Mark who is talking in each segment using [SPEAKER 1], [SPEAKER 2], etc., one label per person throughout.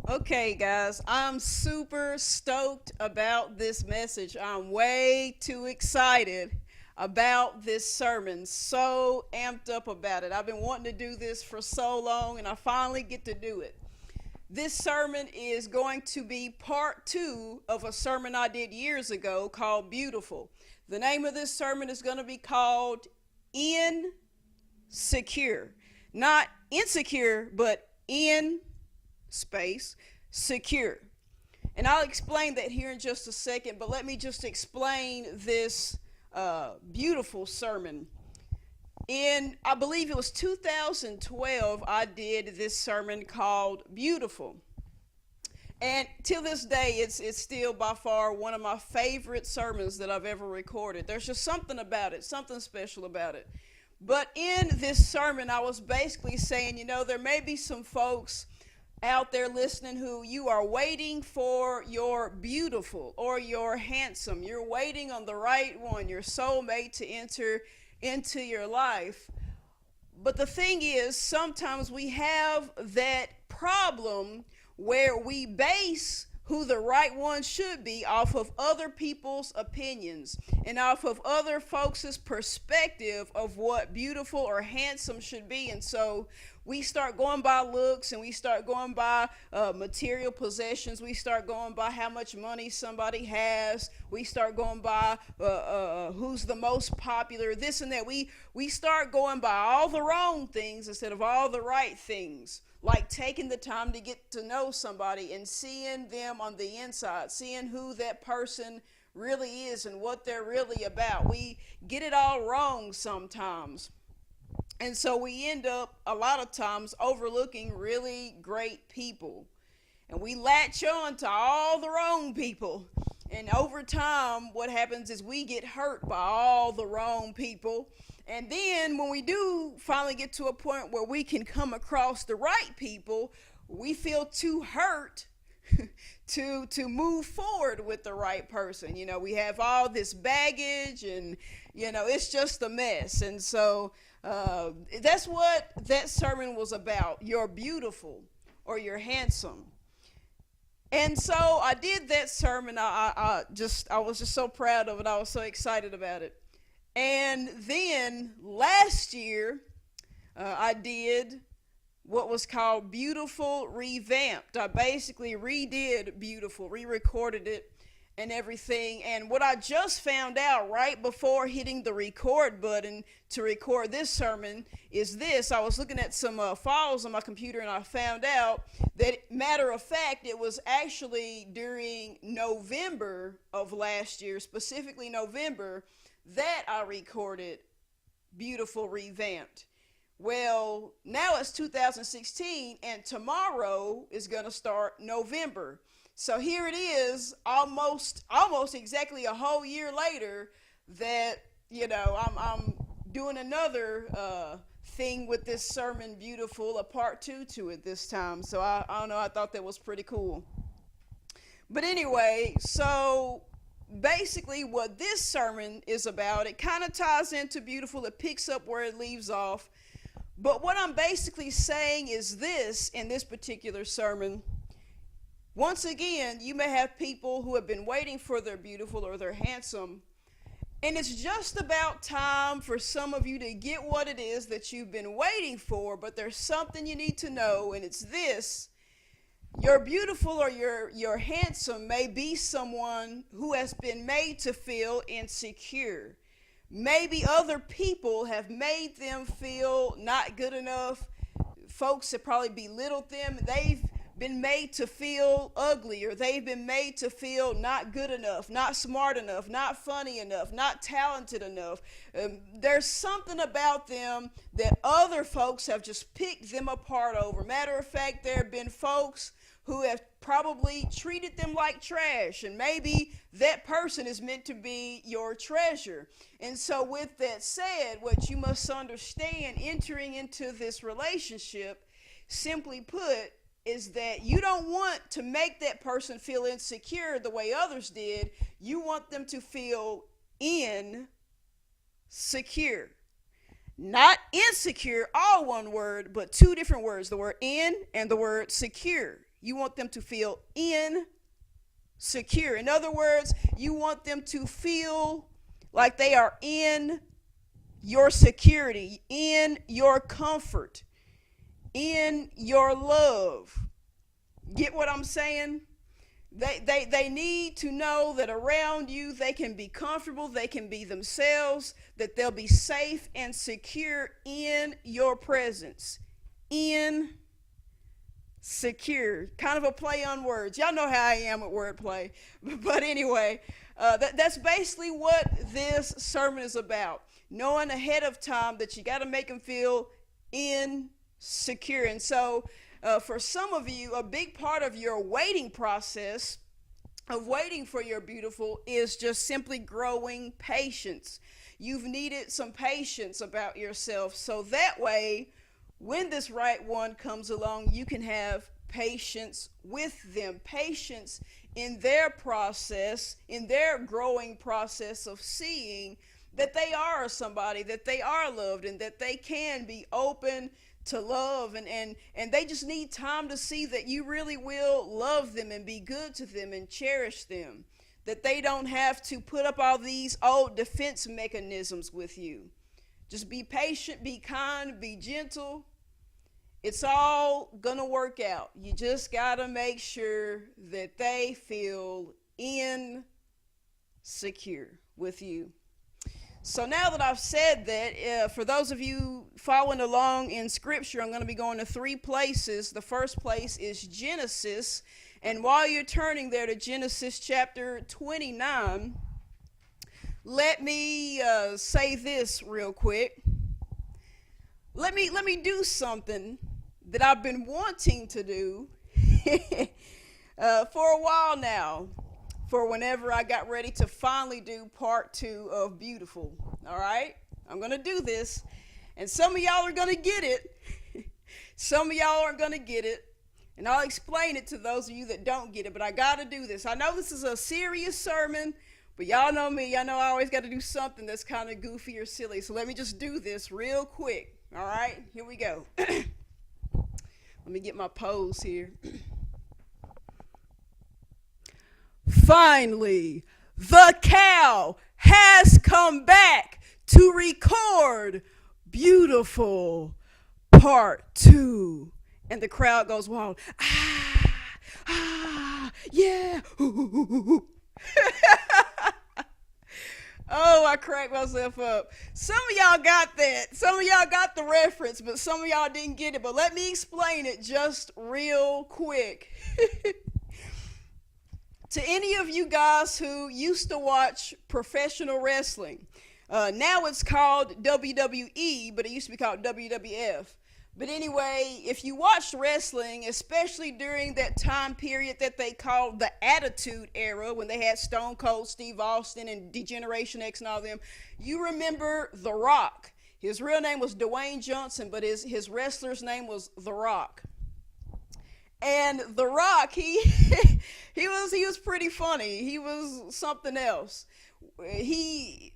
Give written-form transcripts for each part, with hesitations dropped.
[SPEAKER 1] Okay, guys, I'm super stoked about this message. I'm way too excited about this sermon. So amped up about it. I've been wanting to do this for so long, and I finally get to do it. This sermon is going to be part two of a sermon I did years ago called Beautiful. The name of this sermon is going to be called Insecure. Not insecure, but in space secure. And I'll explain that here in just a second, but let me just explain this beautiful sermon. In, I believe it was 2012, I did this sermon called Beautiful. And till this day, it's still by far one of my favorite sermons that I've ever recorded. There's just something about it, something special about it. But in this sermon, I was basically saying, there may be some folks out there listening who you are waiting for your beautiful or your handsome. You're waiting on the right one, your soulmate, to enter into your life. But the thing is, sometimes we have that problem where we base who the right one should be off of other people's opinions and off of other folks' perspective of what beautiful or handsome should be. And so we start going by looks, and we start going by material possessions. We start going by how much money somebody has. We start going by who's the most popular, this and that. We start going by all the wrong things instead of all the right things, like taking the time to get to know somebody and seeing them on the inside, seeing who that person really is and what they're really about. We get it all wrong sometimes. And so we end up a lot of times overlooking really great people. And we latch on to all the wrong people. And over time, what happens is we get hurt by all the wrong people. And then when we do finally get to a point where we can come across the right people, we feel too hurt to move forward with the right person. We have all this baggage, and it's just a mess. And so that's what that sermon was about. You're beautiful or you're handsome. And so I did that sermon. I was just so proud of it. I was so excited about it. And then last year, I did what was called Beautiful Revamped. I basically redid Beautiful, re-recorded it and everything. And what I just found out right before hitting the record button to record this sermon is this. I was looking at some files on my computer, and I found out that, matter of fact, it was actually during November of last year, specifically November, that I recorded Beautiful Revamped. Well, now it's 2016, and tomorrow is going to start November. So here it is, almost exactly a whole year later, that I'm doing another thing with this sermon, Beautiful, a part two to it this time. So I don't know, I thought that was pretty cool. But anyway, so basically what this sermon is about, it kind of ties into Beautiful. It picks up where it leaves off. But what I'm basically saying is this in this particular sermon. Once again, you may have people who have been waiting for their beautiful or their handsome, and it's just about time for some of you to get what it is that you've been waiting for. But there's something you need to know, and it's this. Your beautiful or your handsome may be someone who has been made to feel insecure. Maybe other people have made them feel not good enough. Folks have probably belittled them. They've been made to feel ugly, or they've been made to feel not good enough, not smart enough, not funny enough, not talented enough. There's something about them that other folks have just picked them apart over. Matter of fact, there have been folks who have probably treated them like trash, and maybe that person is meant to be your treasure. And so with that said, what you must understand entering into this relationship, simply put, is that you don't want to make that person feel insecure the way others did. You want them to feel insecure. Not insecure, all one word, but two different words, the word in and the word secure. You want them to feel insecure. In other words, you want them to feel like they are in your security, in your comfort, in your love. Get what I'm saying? They need to know that around you they can be comfortable, they can be themselves, that they'll be safe and secure in your presence. Insecure. Kind of a play on words. Y'all know how I am with wordplay. But anyway, that's basically what this sermon is about. Knowing ahead of time that you got to make them feel insecure. And so for some of you, a big part of your waiting process of waiting for your beautiful is just simply growing patience. You've needed some patience about yourself, so that way when this right one comes along, you can have patience with them, patience in their process, in their growing process of seeing that they are somebody, that they are loved, and that they can be open to love, and they just need time to see that you really will love them and be good to them and cherish them, that they don't have to put up all these old defense mechanisms with you. Just be patient, be kind, be gentle. It's all gonna work out. You just gotta make sure that they feel insecure with you. So now that I've said that, for those of you following along in Scripture, I'm going to be going to 3 places. The first place is Genesis. And while you're turning there to Genesis chapter 29, let me say this real quick. Let me do something that I've been wanting to do for a while now. For whenever I got ready to finally do part 2 of Beautiful. All right? I'm going to do this. And some of y'all are going to get it. Some of y'all aren't going to get it. And I'll explain it to those of you that don't get it. But I got to do this. I know this is a serious sermon. But y'all know me. Y'all know I always got to do something that's kind of goofy or silly. So let me just do this real quick. All right? Here we go. Let me get my pose here. Finally, the cow has come back to record Beautiful Part 2. And the crowd goes wild. Yeah. Oh, I cracked myself up. Some of y'all got that. Some of y'all got the reference, but some of y'all didn't get it. But let me explain it just real quick. To any of you guys who used to watch professional wrestling, now it's called WWE, but it used to be called WWF. But anyway, if you watched wrestling, especially during that time period that they called the Attitude Era, when they had Stone Cold Steve Austin and D-Generation X and all them, you remember The Rock. His real name was Dwayne Johnson, but his wrestler's name was The Rock. And The Rock, he was pretty funny. He was something else. He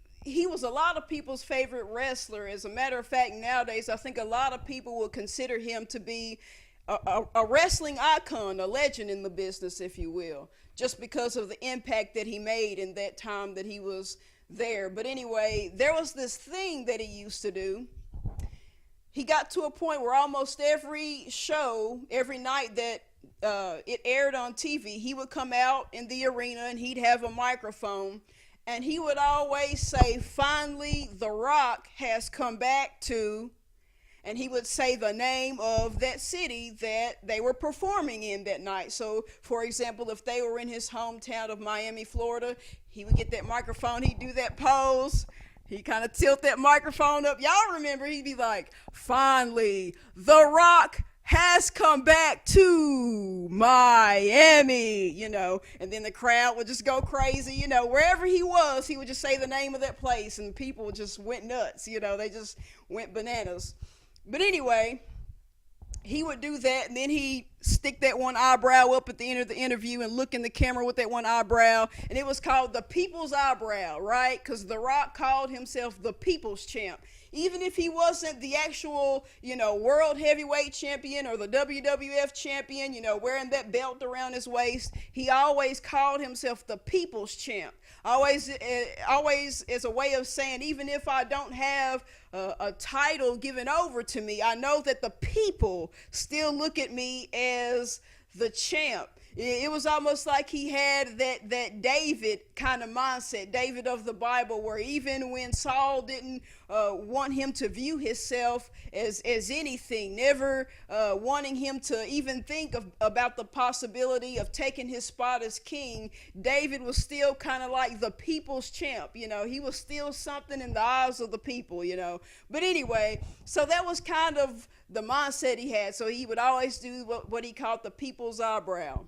[SPEAKER 1] was a lot of people's favorite wrestler. As a matter of fact, nowadays I think a lot of people will consider him to be a wrestling icon, a legend in the business, if you will, just because of the impact that he made in that time that he was there. But anyway, there was this thing that he used to do. He got to a point where almost every show, every night that it aired on TV, he would come out in the arena and he'd have a microphone and he would always say, finally, The Rock has come back to, and he would say the name of that city that they were performing in that night. So, for example, if they were in his hometown of Miami, Florida, he would get that microphone, he'd do that pose. He kind of tilt that microphone up. Y'all remember, he'd be like, finally, The Rock has come back to Miami, and then the crowd would just go crazy, wherever he was, he would just say the name of that place and people just went nuts, they just went bananas. But anyway, he would do that, and then he'd stick that one eyebrow up at the end of the interview and look in the camera with that one eyebrow, and it was called the People's Eyebrow, right? Because The Rock called himself the People's Champ. Even if he wasn't the actual, world heavyweight champion or the WWF champion, wearing that belt around his waist, he always called himself the people's champ. Always as a way of saying, even if I don't have a title given over to me, I know that the people still look at me as the champ. It was almost like he had that David kind of mindset, David of the Bible, where even when Saul didn't want him to view himself as anything, never wanting him to even think about the possibility of taking his spot as king, David was still kind of like the people's champ. He was still something in the eyes of the people. But anyway, so that was kind of the mindset he had. So he would always do what he called the people's eyebrow.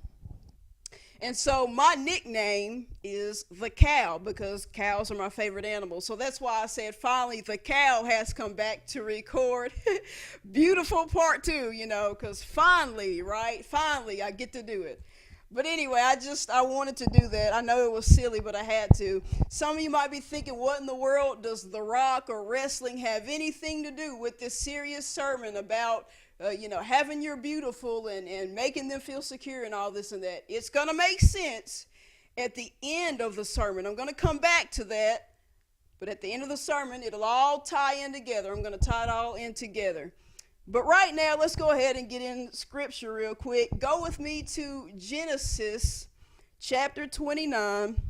[SPEAKER 1] And so my nickname is the cow, because cows are my favorite animal. So that's why I said finally the cow has come back to record beautiful part 2, because finally I get to do it. But anyway, I wanted to do that. I know it was silly, but I had to. Some of you might be thinking, what in the world does The Rock or wrestling have anything to do with this serious sermon about having your beautiful and making them feel secure and all this and that? It's going to make sense at the end of the sermon. I'm going to come back to that, but at the end of the sermon, it'll all tie in together. I'm going to tie it all in together. But right now, let's go ahead and get in scripture real quick. Go with me to Genesis chapter 29.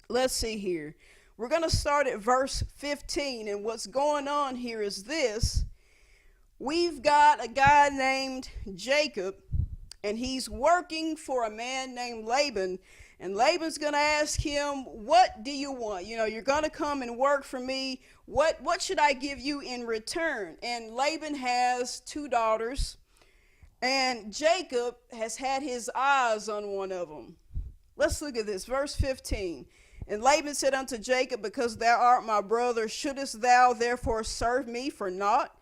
[SPEAKER 1] Let's see here. We're going to start at verse 15, and what's going on here is this. We've got a guy named Jacob, and he's working for a man named Laban, and Laban's going to ask him, what do you want? You're going to come and work for me. What should I give you in return? And Laban has 2 daughters, and Jacob has had his eyes on one of them. Let's look at this, verse 15. And Laban said unto Jacob, because thou art my brother, shouldest thou therefore serve me for naught?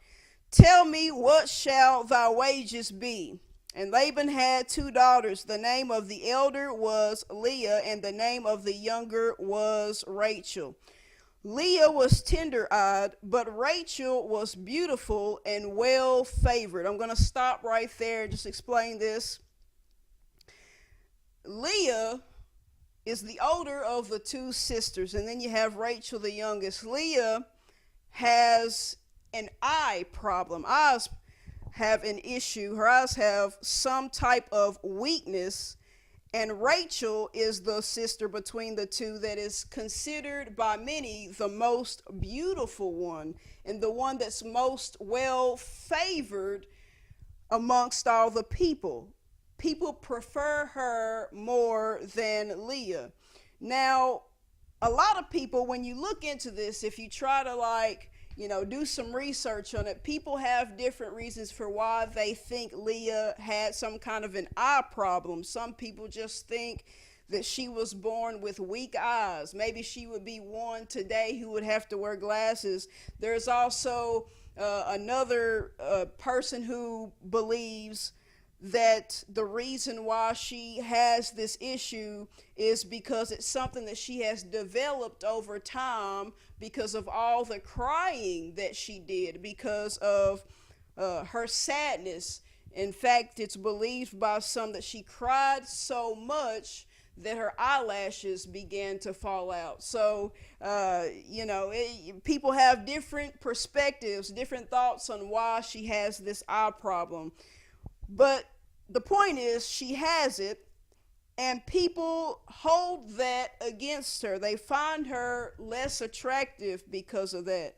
[SPEAKER 1] Tell me, what shall thy wages be? And Laban had 2 daughters. The name of the elder was Leah, and the name of the younger was Rachel. Leah was tender-eyed, but Rachel was beautiful and well-favored. I'm going to stop right there and just explain this. Leah is the older of the 2 sisters, and then you have Rachel, the youngest. Leah has an eye problem. Eyes have an issue. Her eyes have some type of weakness, and Rachel is the sister between the 2 that is considered by many the most beautiful one and the one that's most well favored amongst all the people. People prefer her more than Leah. Now, a lot of people, when you look into this, if you try to do some research on it, people have different reasons for why they think Leah had some kind of an eye problem. Some people just think that she was born with weak eyes. Maybe she would be one today who would have to wear glasses. There's also another person who believes that the reason why she has this issue is because it's something that she has developed over time because of all the crying that she did, because of her sadness. In fact, it's believed by some that she cried so much that her eyelashes began to fall out. So, people have different perspectives, different thoughts on why she has this eye problem. But the point is, she has it, and people hold that against her. They find her less attractive because of that.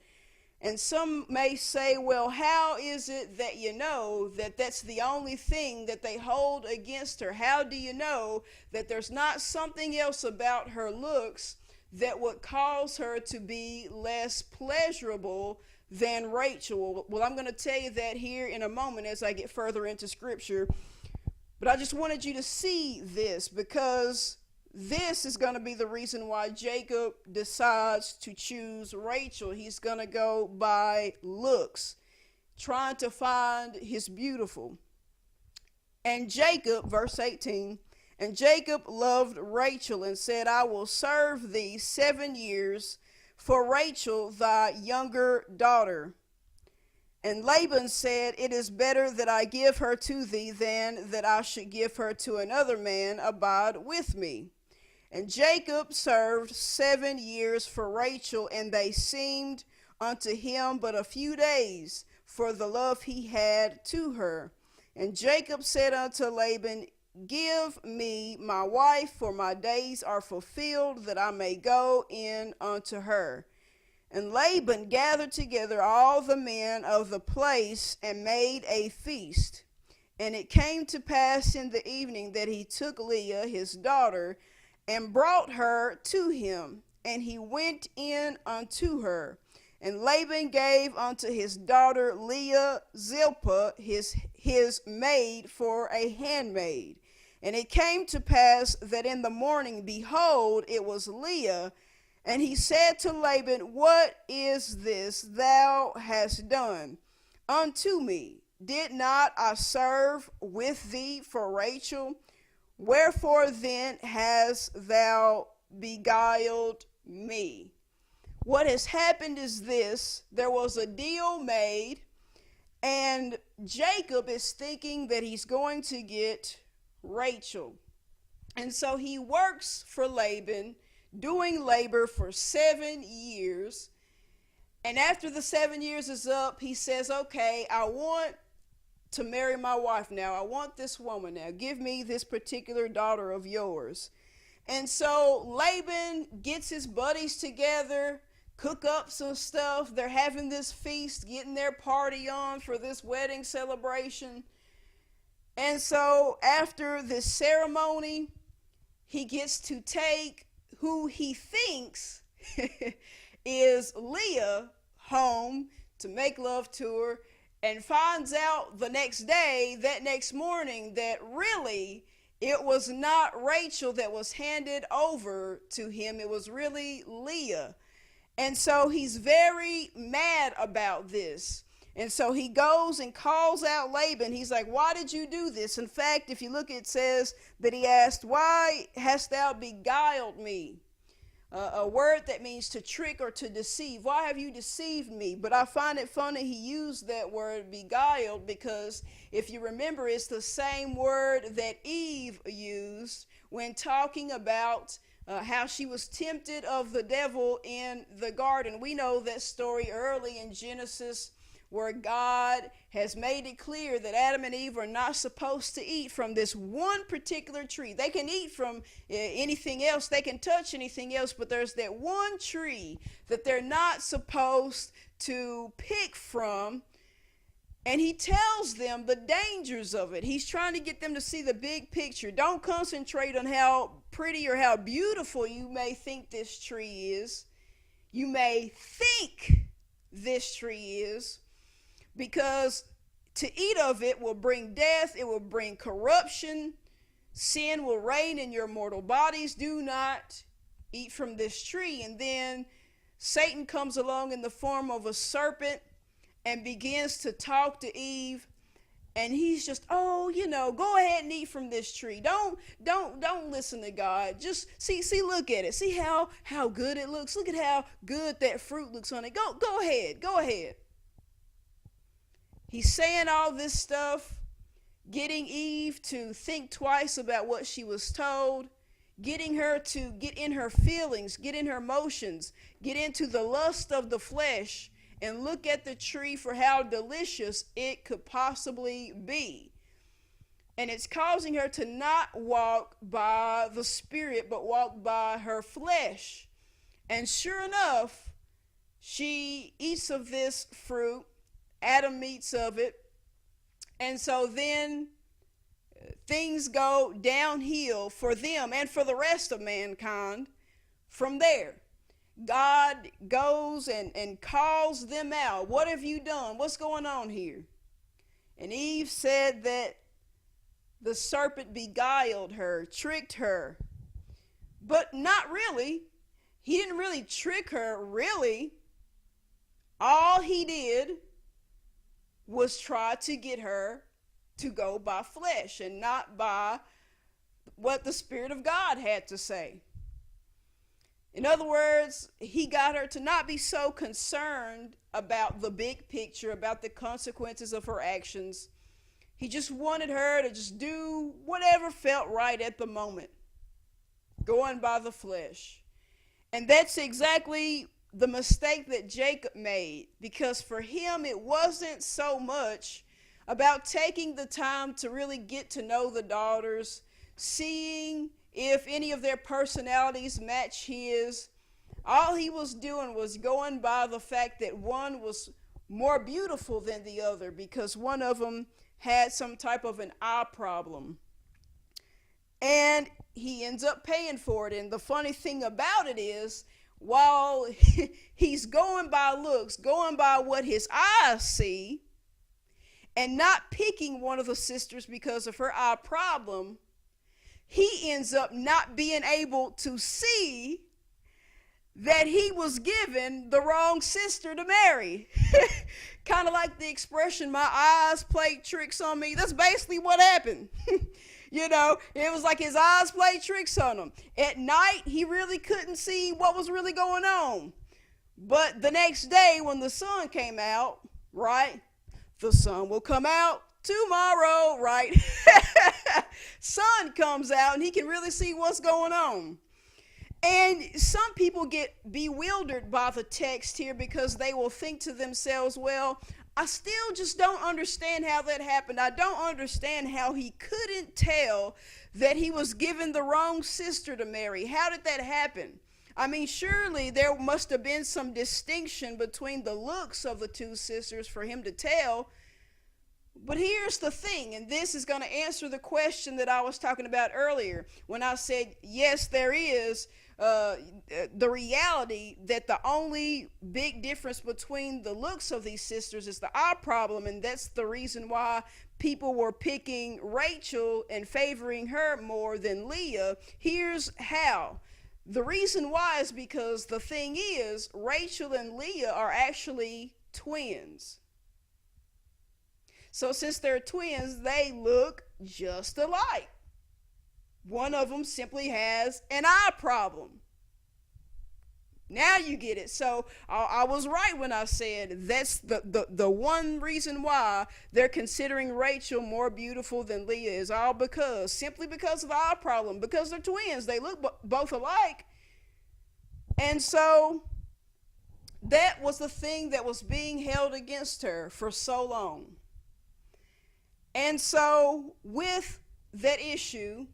[SPEAKER 1] And some may say, well, how is it that you know that that's the only thing that they hold against her? How do you know that there's not something else about her looks that would cause her to be less pleasurable than Rachel? Well, I'm going to tell you that here in a moment as I get further into scripture. But I just wanted you to see this, because this is going to be the reason why Jacob decides to choose Rachel. He's going to go by looks, trying to find his beautiful. And Jacob, verse 18, and Jacob loved Rachel and said, I will serve thee 7 years. for Rachel thy younger daughter. And Laban said, It is better that I give her to thee than that I should give her to another man. Abide with me. And Jacob served 7 years for Rachel, and they seemed unto him but a few days, for the love he had to her. And Jacob said unto Laban, Give me my wife, for my days are fulfilled, that I may go in unto her. And Laban gathered together all the men of the place and made a feast. And it came to pass in the evening that he took Leah his daughter and brought her to him, and he went in unto her. And Laban gave unto his daughter Leah Zilpah his maid for a handmaid. And it came to pass that in the morning, behold, it was Leah. And he said to Laban, What is this thou hast done unto me? Did not I serve with thee for Rachel? Wherefore then hast thou beguiled me? What has happened is this: there was a deal made, and Jacob is thinking that he's going to get Rachel. And so he works for Laban, doing labor for 7 years. And after the 7 years is up, he says, Okay, I want to marry my wife now. I want this woman now. Give me this particular daughter of yours. And so Laban gets his buddies together, cook up some stuff. They're having this feast, getting their party on for this wedding celebration. And so after this ceremony, he gets to take who he thinks is Leah home to make love to her, and finds out the next day, that next morning, that really it was not Rachel that was handed over to him. It was really Leah. And so he's very mad about this. And so he goes and calls out Laban. He's like, Why did you do this? In fact, if you look, it says that he asked, Why hast thou beguiled me? A word that means to trick or to deceive. Why have you deceived me? But I find it funny he used that word beguiled, because if you remember, it's the same word that Eve used when talking about how she was tempted of the devil in the garden. We know that story early in Genesis, where God has made it clear that Adam and Eve are not supposed to eat from this one particular tree. They can eat from anything else, they can touch anything else, but there's that one tree that they're not supposed to pick from. And he tells them the dangers of it. He's trying to get them to see the big picture. Don't concentrate on how pretty or how beautiful you may think this tree is. You may think this tree is, because to eat of it will bring death, it will bring corruption, sin will reign in your mortal bodies. Do not eat from this tree. And then Satan comes along in the form of a serpent and begins to talk to Eve, and he's just, go ahead and eat from this tree. Don't listen to God. Just see, look at it. See how good it looks. Look at how good that fruit looks on it. Go ahead. He's saying all this stuff, getting Eve to think twice about what she was told, getting her to get in her feelings, get in her emotions, get into the lust of the flesh, and look at the tree for how delicious it could possibly be. And it's causing her to not walk by the Spirit, but walk by her flesh. And sure enough, she eats of this fruit. Adam eats of it. And so then things go downhill for them and for the rest of mankind from there. God goes and calls them out. What have you done? What's going on here? And Eve said that the serpent beguiled her, tricked her. But not really. He didn't really trick her, really. All he did was try to get her to go by flesh and not by what the Spirit of God had to say. In other words, he got her to not be so concerned about the big picture, about the consequences of her actions. He just wanted her to just do whatever felt right at the moment, going by the flesh. And that's exactly the mistake that Jacob made, because for him it wasn't so much about taking the time to really get to know the daughters, seeing if any of their personalities match his. All he was doing was going by the fact that one was more beautiful than the other because one of them had some type of an eye problem. And he ends up paying for it. And the funny thing about it is, while he's going by looks, going by what his eyes see, and not picking one of the sisters because of her eye problem, he ends up not being able to see that he was given the wrong sister to marry. Kind of like the expression, my eyes played tricks on me. That's basically what happened. You know, it was like his eyes played tricks on him. At night, he really couldn't see what was really going on. But the next day, when the sun came out, right? The sun will come out tomorrow, right? Sun comes out and he can really see what's going on. And some people get bewildered by the text here because they will think to themselves, well, I still just don't understand how that happened. I don't understand how he couldn't tell that he was given the wrong sister to marry. How did that happen? I mean, surely there must have been some distinction between the looks of the two sisters for him to tell. But here's the thing, and this is going to answer the question that I was talking about earlier when I said, yes, there is the reality that the only big difference between the looks of these sisters is the eye problem, and that's the reason why people were picking Rachel and favoring her more than Leah. Here's how. The reason why is because the thing is, Rachel and Leah are actually twins. So since they're twins, they look just alike. One of them simply has an eye problem. Now you get it. So I was right when I said that's the one reason why they're considering Rachel more beautiful than Leah is all simply because of the eye problem, because they're twins. They look both alike. And so that was the thing that was being held against her for so long. And so with that issue,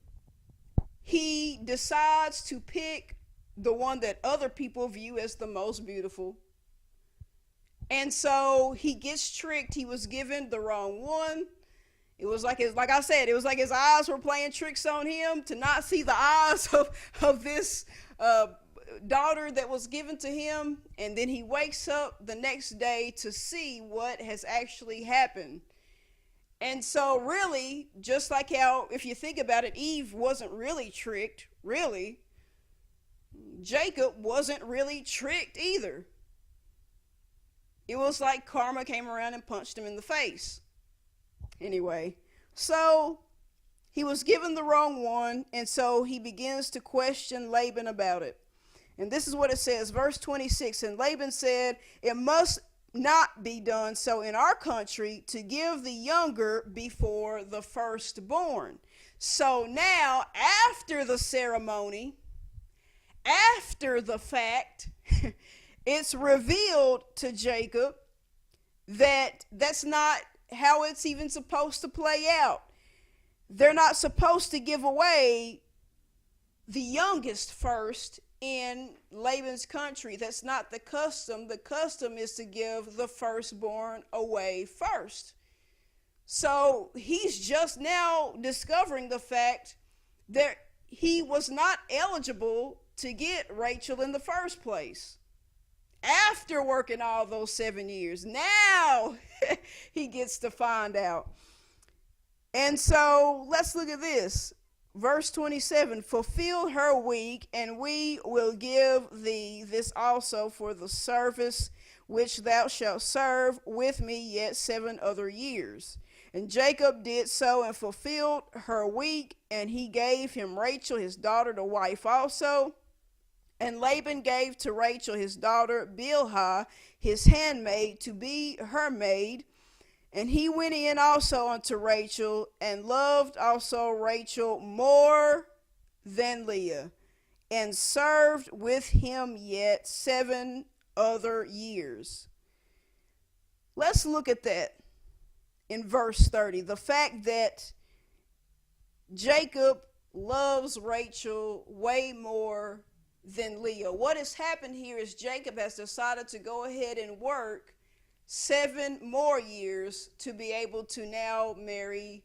[SPEAKER 1] he decides to pick the one that other people view as the most beautiful. And so he gets tricked. He was given the wrong one. It was like I said, it was like his eyes were playing tricks on him to not see the eyes of this daughter that was given to him. And then he wakes up the next day to see what has actually happened. And so really, just like how, if you think about it, Eve wasn't really tricked, really. Jacob wasn't really tricked either. It was like karma came around and punched him in the face. Anyway, so he was given the wrong one, and so he begins to question Laban about it. And this is what it says, verse 26, and Laban said, it must not be done so in our country to give the younger before the firstborn. So now, after the ceremony, after the fact, it's revealed to Jacob that that's not how it's even supposed to play out. They're not supposed to give away the youngest first in Laban's country. That's not the custom. The custom is to give the firstborn away first. So he's just now discovering the fact that he was not eligible to get Rachel in the first place. After working all those 7 years, now he gets to find out. And so let's look at this. Verse 27, fulfill her week, and we will give thee this also for the service which thou shalt serve with me yet 7 other years. And Jacob did so and fulfilled her week, and he gave him Rachel his daughter to wife also. And Laban gave to Rachel his daughter Bilhah, his handmaid, to be her maid. And he went in also unto Rachel, and loved also Rachel more than Leah, and served with him yet 7 other years. Let's look at that in verse 30. The fact that Jacob loves Rachel way more than Leah. What has happened here is Jacob has decided to go ahead and work 7 more years to be able to now marry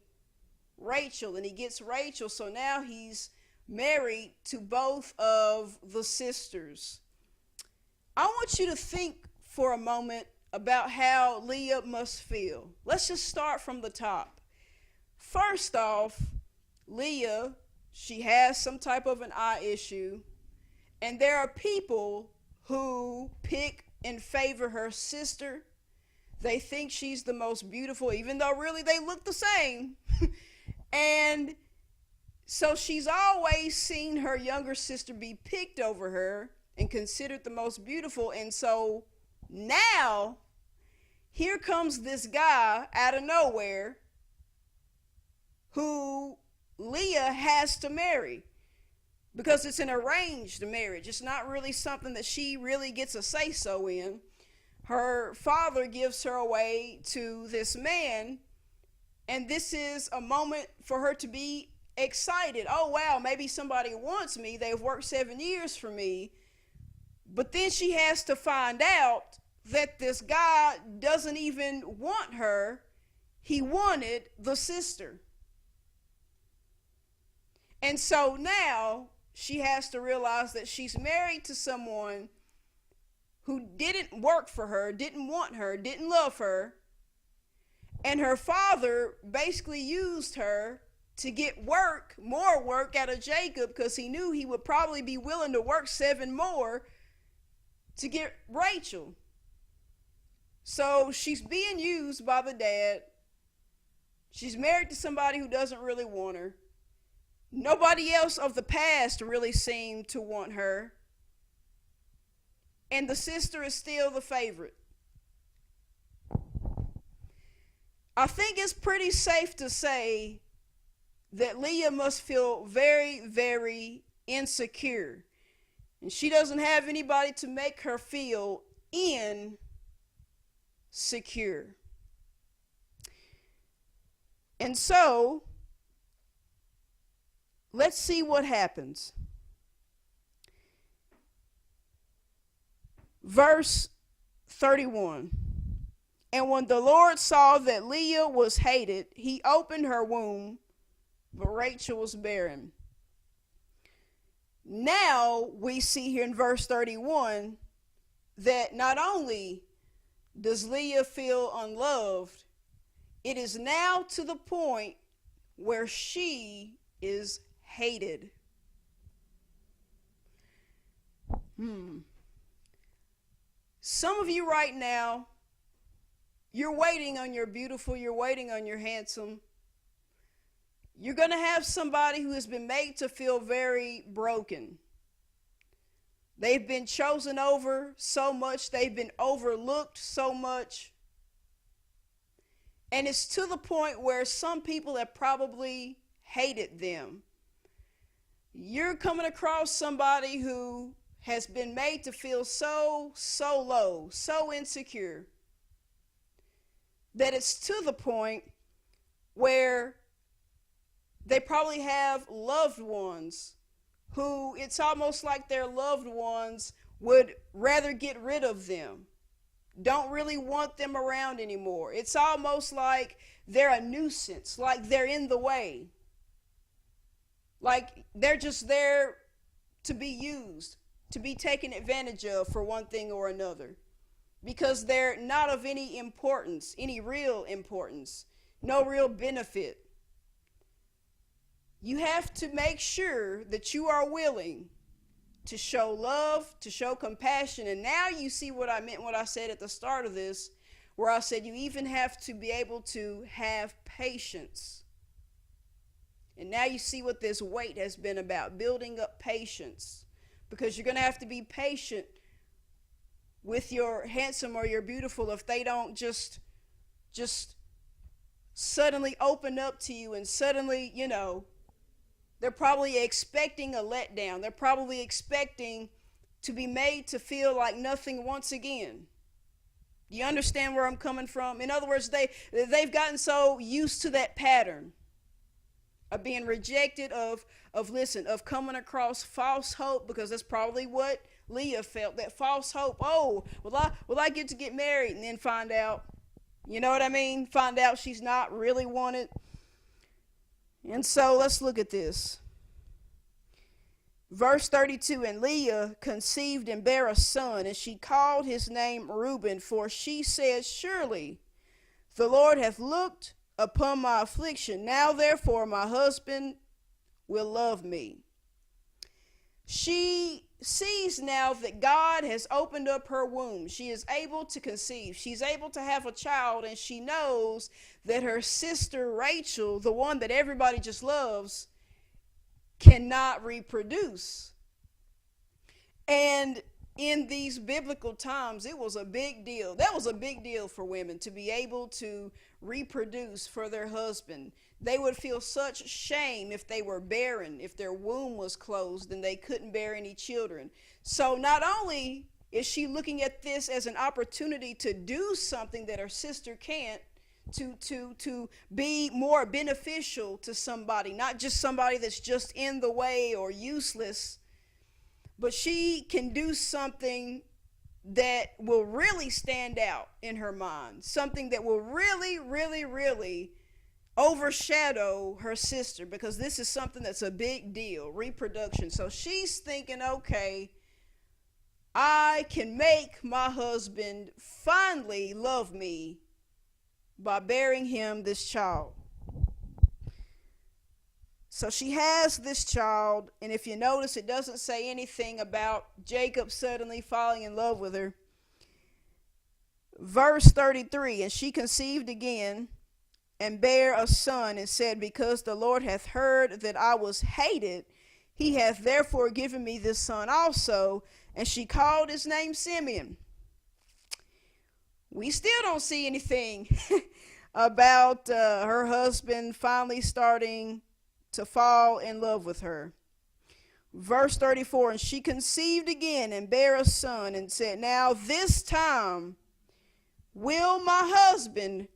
[SPEAKER 1] Rachel. And he gets Rachel, so now he's married to both of the sisters. I want you to think for a moment about how Leah must feel. Let's just start from the top. First off, Leah, she has some type of an eye issue, and there are people who pick and favor her sister. They think she's the most beautiful, even though really they look the same. And so she's always seen her younger sister be picked over her and considered the most beautiful. And so now here comes this guy out of nowhere who Leah has to marry, because it's an arranged marriage. It's not really something that she really gets a say-so in. Her father gives her away to this man, and this is a moment for her to be excited. Oh, wow, maybe somebody wants me. They've worked 7 years for me. But then she has to find out that this guy doesn't even want her. He wanted the sister. And so now she has to realize that she's married to someone who didn't work for her, didn't want her, didn't love her. And her father basically used her to get more work out of Jacob, because he knew he would probably be willing to work 7 more to get Rachel. So she's being used by the dad. She's married to somebody who doesn't really want her. Nobody else of the past really seemed to want her. And the sister is still the favorite. I think it's pretty safe to say that Leah must feel very, very insecure. And she doesn't have anybody to make her feel insecure. And so, let's see what happens. Verse 31. And when the Lord saw that Leah was hated, he opened her womb, but Rachel was barren. Now we see here in verse 31 that not only does Leah feel unloved, it is now to the point where she is hated. Some of you right now, you're waiting on your beautiful, you're waiting on your handsome. You're going to have somebody who has been made to feel very broken. They've been chosen over so much. They've been overlooked so much. And it's to the point where some people have probably hated them. You're coming across somebody who has been made to feel so low, so insecure, that it's to the point where they probably have loved ones who it's almost like their loved ones would rather get rid of them, don't really want them around anymore. It's almost like they're a nuisance, like they're in the way, like they're just there to be used, to be taken advantage of for one thing or another, because they're not of any importance, any real importance, no real benefit. You have to make sure that you are willing to show love, to show compassion. And now you see what I meant when I said at the start of this, where I said you even have to be able to have patience. And now you see what this wait has been about, building up patience because you're going to have to be patient with your handsome or your beautiful if they don't just suddenly open up to you, and suddenly, they're probably expecting a letdown. They're probably expecting to be made to feel like nothing once again. Do you understand where I'm coming from? In other words, they've gotten so used to that pattern of being rejected, of coming across false hope, because that's probably what Leah felt, that false hope. Oh, will I get to get married, and then find out, you know what I mean? Find out she's not really wanted. And so let's look at this. Verse 32, and Leah conceived and bare a son, and she called his name Reuben, for she said, surely the Lord hath looked upon my affliction. Now therefore my husband will love me. She sees now that God has opened up her womb. She is able to conceive. She's able to have a child, and she knows that her sister Rachel, the one that everybody just loves, cannot reproduce. And in these biblical times, it was a big deal. That was a big deal for women to be able to reproduce for their husband. They would feel such shame if they were barren, if their womb was closed and they couldn't bear any children. So not only is she looking at this as an opportunity to do something that her sister can't, to be more beneficial to somebody, not just somebody that's just in the way or useless, but she can do something that will really stand out in her mind, something that will really, really, really overshadow her sister, because this is something that's a big deal, reproduction. So she's thinking, okay, I can make my husband finally love me by bearing him this child. So she has this child, and if you notice, it doesn't say anything about Jacob suddenly falling in love with her. Verse 33, and she conceived again and bare a son, and said, because the Lord hath heard that I was hated, he hath therefore given me this son also. And she called his name Simeon. We still don't see anything about her husband finally starting to fall in love with her. Verse 34, and she conceived again and bare a son, and said, now this time will my husband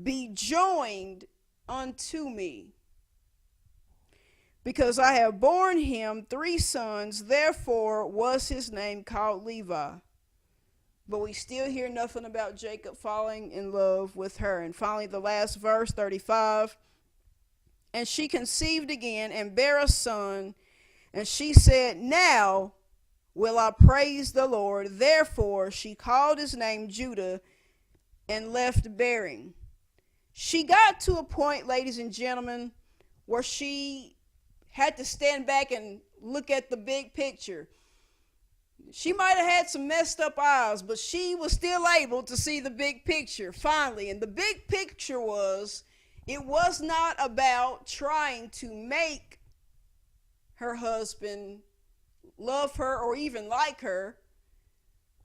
[SPEAKER 1] be joined unto me, because I have borne him 3 sons. Therefore was his name called Levi. But we still hear nothing about Jacob falling in love with her. And finally, the last verse, 35. And she conceived again and bare a son. And she said, now will I praise the Lord. Therefore she called his name Judah, and left bearing. She got to a point, ladies and gentlemen, where she had to stand back and look at the big picture. She might have had some messed up eyes, but she was still able to see the big picture finally. And the big picture was, it was not about trying to make her husband love her or even like her.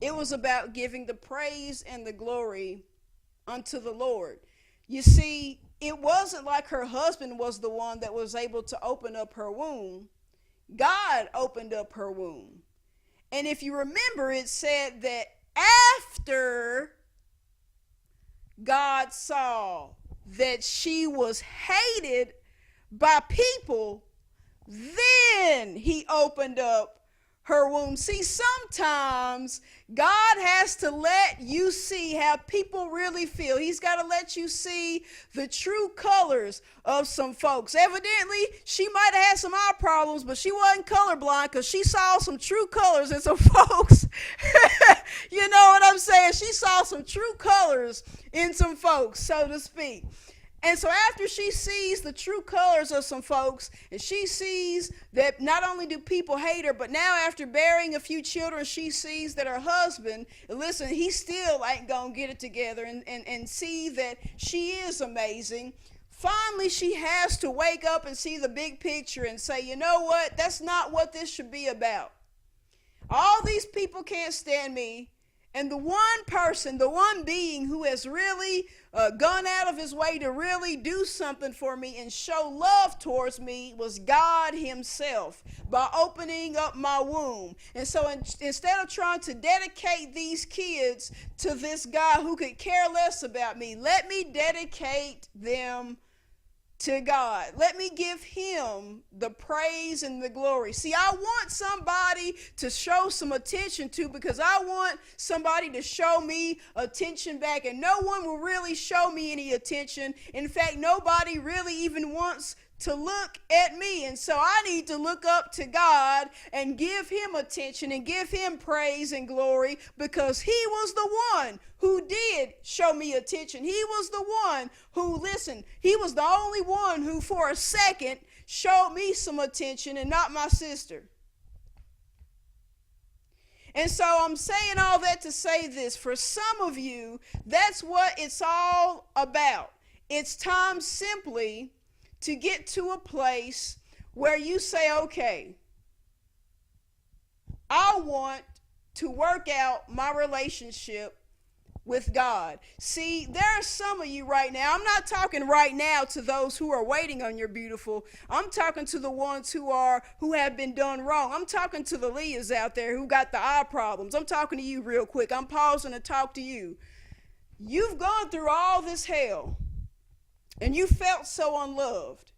[SPEAKER 1] It was about giving the praise and the glory unto the Lord. You see, it wasn't like her husband was the one that was able to open up her womb. God opened up her womb. And if you remember, it said that after God saw that she was hated by people, then he opened up her womb. See, sometimes God has to let you see how people really feel. He's got to let you see the true colors of some folks. Evidently, she might have had some eye problems, but she wasn't colorblind, because she saw some true colors in some folks. You know what I'm saying? She saw some true colors in some folks, so to speak. And so after she sees the true colors of some folks, and she sees that not only do people hate her, but now after bearing a few children, she sees that her husband, listen, he still ain't gonna get it together, and see that she is amazing. Finally, she has to wake up and see the big picture and say, you know what? That's not what this should be about. All these people can't stand me. And the one person, the one being who has really gone out of his way to really do something for me and show love towards me was God himself by opening up my womb. And so instead of trying to dedicate these kids to this guy who could care less about me, let me dedicate them to God. Let me give him the praise and the glory. See, I want somebody to show some attention to, because I want somebody to show me attention back, and no one will really show me any attention. In fact, nobody really even wants to look at me. And so I need to look up to God and give him attention and give him praise and glory, because he was the one who did show me attention. He was the one who listened. He was the only one who for a second showed me some attention, and not my sister. And so I'm saying all that to say this. For some of you, that's what it's all about. It's time simply to get to a place where you say, okay, I want to work out my relationship with God. See, there are some of you right now. I'm not talking right now to those who are waiting on your beautiful. I'm talking to the ones who have been done wrong. I'm talking to the Leahs out there who got the eye problems. I'm talking to you real quick. I'm pausing to talk to you. You've gone through all this hell, and you felt so unloved.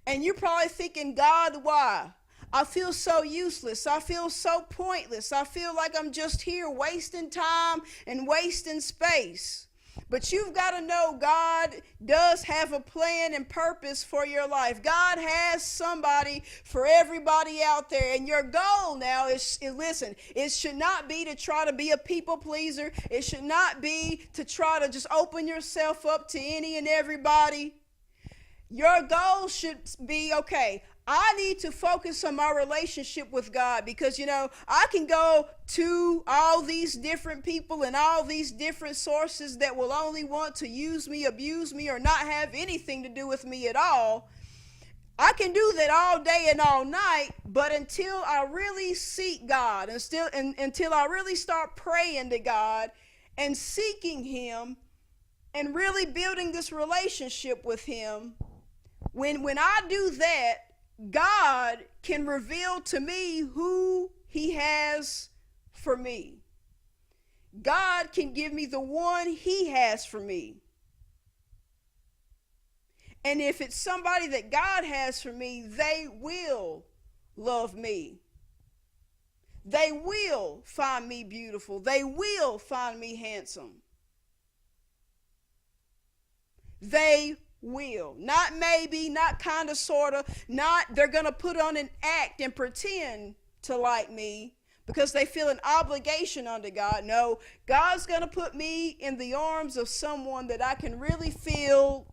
[SPEAKER 1] And you're probably thinking, God, why? I feel so useless. I feel so pointless. I feel like I'm just here wasting time and wasting space. But you've got to know God does have a plan and purpose for your life. God has somebody for everybody out there. And your goal now is listen, it should not be to try to be a people pleaser. It should not be to try to just open yourself up to any and everybody. Your goal should be, okay, I need to focus on my relationship with God, because, I can go to all these different people and all these different sources that will only want to use me, abuse me, or not have anything to do with me at all. I can do that all day and all night, but until I really seek God, until I really start praying to God and seeking him and really building this relationship with him, when I do that, God can reveal to me who he has for me. God can give me the one he has for me. And if it's somebody that God has for me, they will love me. They will find me beautiful. They will find me handsome. They will. Not maybe, not kind of, sort of, not they're going to put on an act and pretend to like me because they feel an obligation unto God. No, God's going to put me in the arms of someone that I can really feel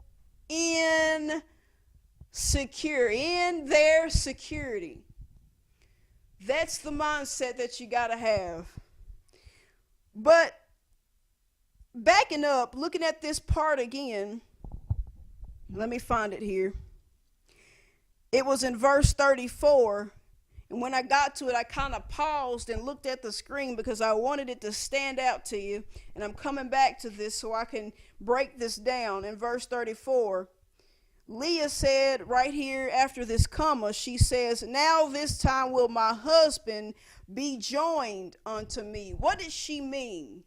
[SPEAKER 1] secure, in their security. That's the mindset that you got to have. But backing up, looking at this part again, let me find it here. It was in verse 34. And when I got to it, I kind of paused and looked at the screen because I wanted it to stand out to you. And I'm coming back to this so I can break this down. In verse 34, Leah said right here after this comma, she says, now this time will my husband be joined unto me. What did she mean?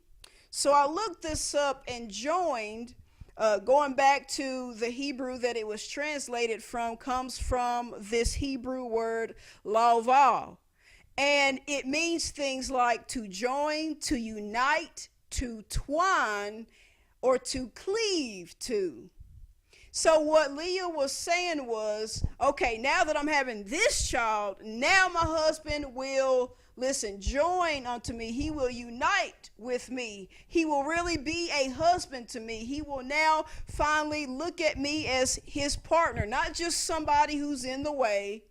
[SPEAKER 1] So I looked this up, and joined, going back to the Hebrew that it was translated from, comes from this Hebrew word laval. And it means things like to join, to unite, to twine, or to cleave to. So what Leah was saying was, okay, now that I'm having this child, now my husband will, join unto me. He will unite with me. He will really be a husband to me. He will now finally look at me as his partner, not just somebody who's in the way,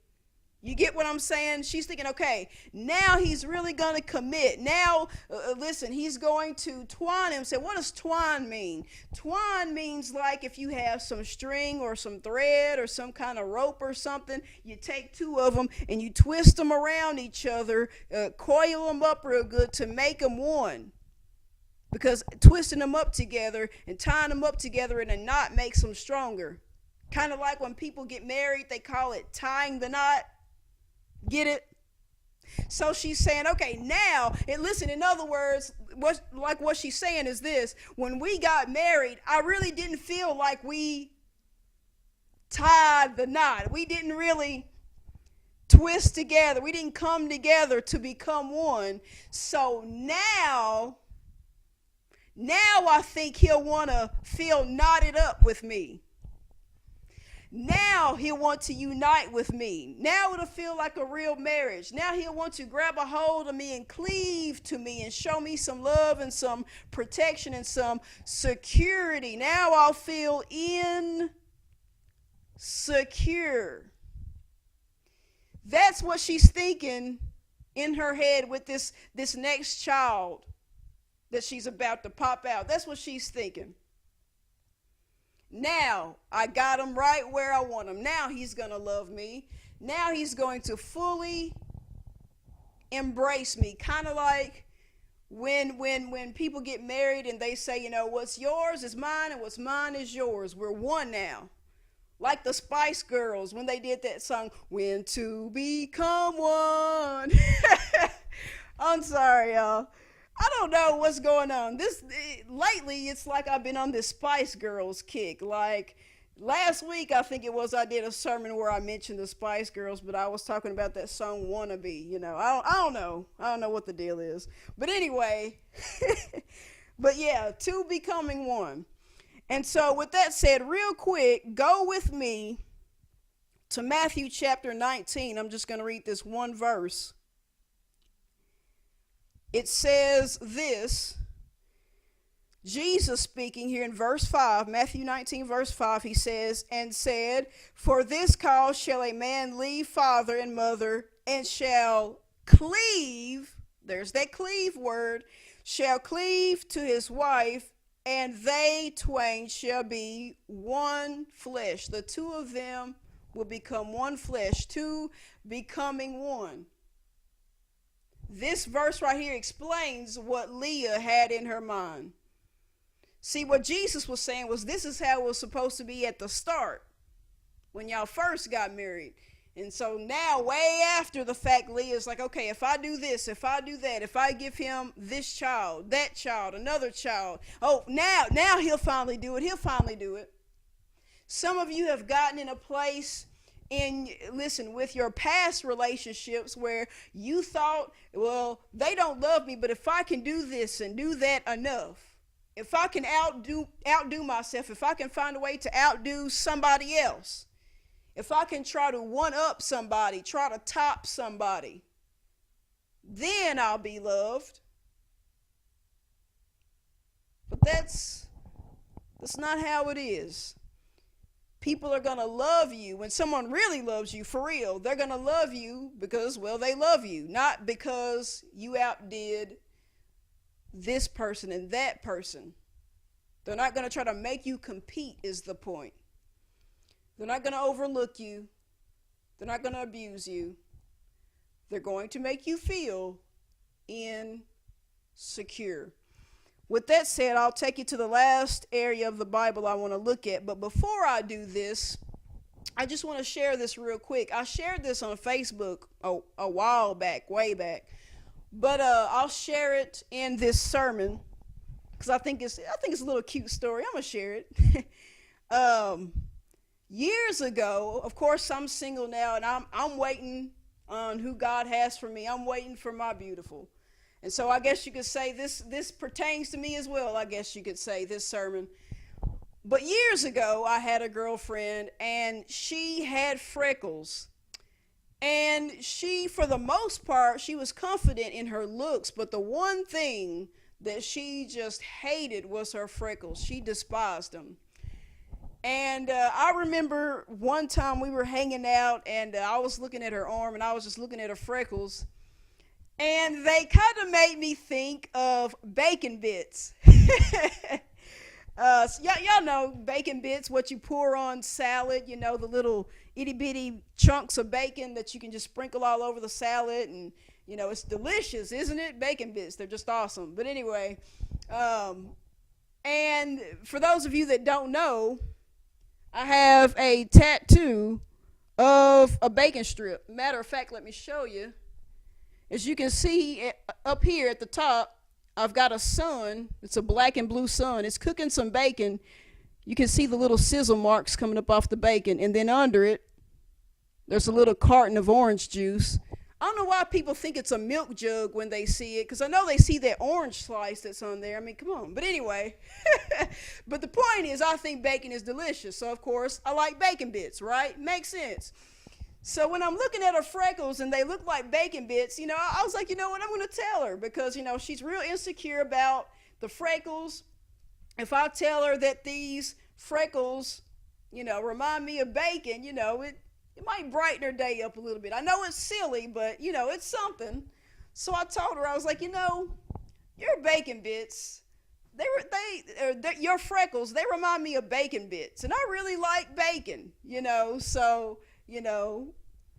[SPEAKER 1] You get what I'm saying? She's thinking, okay, now he's really going to commit. Now, listen, he's going to twine him. Say, what does twine mean? Twine means like if you have some string or some thread or some kind of rope or something, you take two of them and you twist them around each other, coil them up real good to make them one. Because twisting them up together and tying them up together in a knot makes them stronger. Kind of like when people get married, they call it tying the knot. Get it? So she's saying, okay, now, and listen, in other words, what she's saying is this: when we got married, I really didn't feel like we tied the knot. We didn't really twist together. We didn't come together to become one. So now I think he'll want to feel knotted up with me. Now he'll want to unite with me. Now it'll feel like a real marriage. Now he'll want to grab a hold of me and cleave to me and show me some love and some protection and some security. Now I'll feel insecure. That's what she's thinking in her head with this next child that she's about to pop out. That's what she's thinking. Now I got him right where I want him. Now he's going to love me. Now he's going to fully embrace me. Kind of like when people get married and they say, you know, what's yours is mine and what's mine is yours. We're one now. Like the Spice Girls when they did that song, When to Become One. I'm sorry, y'all. I don't know what's going on. Lately, it's like I've been on this Spice Girls kick. Like last week, I think it was, I did a sermon where I mentioned the Spice Girls, but I was talking about that song "Wannabe." You know, I don't know. I don't know what the deal is. But anyway, but yeah, two becoming one. And so, with that said, real quick, go with me to Matthew chapter 19. I'm just going to read this one verse. It says this, Jesus speaking here in verse 5, Matthew 19 verse 5, he says, and said, for this cause shall a man leave father and mother, and shall cleave, there's that cleave word, shall cleave to his wife, and they twain shall be one flesh. The two of them will become one flesh, two becoming one. This verse right here explains what Leah had in her mind. See, what Jesus was saying was this is how it was supposed to be at the start when y'all first got married. And so now, way after the fact, Leah's like, okay, if I do this, if I do that, if I give him this child, that child, another child, oh, now he'll finally do it. He'll finally do it. Some of you have gotten in a place with your past relationships where you thought, well, they don't love me, but if I can do this and do that enough, if I can outdo myself, if I can find a way to outdo somebody else, if I can try to one up somebody, try to top somebody, then I'll be loved. But that's not how it is. People are going to love you. When someone really loves you, for real, they're going to love you because, well, they love you. Not because you outdid this person and that person. They're not going to try to make you compete is the point. They're not going to overlook you. They're not going to abuse you. They're going to make you feel insecure. With that said, I'll take you to the last area of the Bible I want to look at. But before I do this, I just want to share this real quick. I shared this on Facebook a while back, way back. But I'll share it in this sermon because I think it's a little cute story. I'm going to share it. Years ago, of course, I'm single now, and I'm waiting on who God has for me. I'm waiting for my beautiful. And so I guess you could say this pertains to me as well, I guess you could say, this sermon. But years ago, I had a girlfriend, and she had freckles. And she, for the most part, she was confident in her looks, but the one thing that she just hated was her freckles. She despised them. And I remember one time we were hanging out, and I was looking at her arm, and I was just looking at her freckles, and they kind of made me think of bacon bits. Y'all know bacon bits, what you pour on salad, the little itty bitty chunks of bacon that you can just sprinkle all over the salad. And, it's delicious, isn't it? Bacon bits, they're just awesome. But anyway, and for those of you that don't know, I have a tattoo of a bacon strip. Matter of fact, let me show you. As you can see up here at the top, I've got a sun. It's a black and blue sun. It's cooking some bacon. You can see the little sizzle marks coming up off the bacon. And then under it, there's a little carton of orange juice. I don't know why people think it's a milk jug when they see it, because I know they see that orange slice that's on there. I mean, come on. But anyway, but the point is, I think bacon is delicious. So, of course, I like bacon bits, right? Makes sense. So when I'm looking at her freckles and they look like bacon bits, I was like, you know what, I'm going to tell her, because, she's real insecure about the freckles. If I tell her that these freckles, remind me of bacon, it might brighten her day up a little bit. I know it's silly, but, it's something. So I told her, I was like, your bacon bits, your freckles, they remind me of bacon bits. And I really like bacon, so...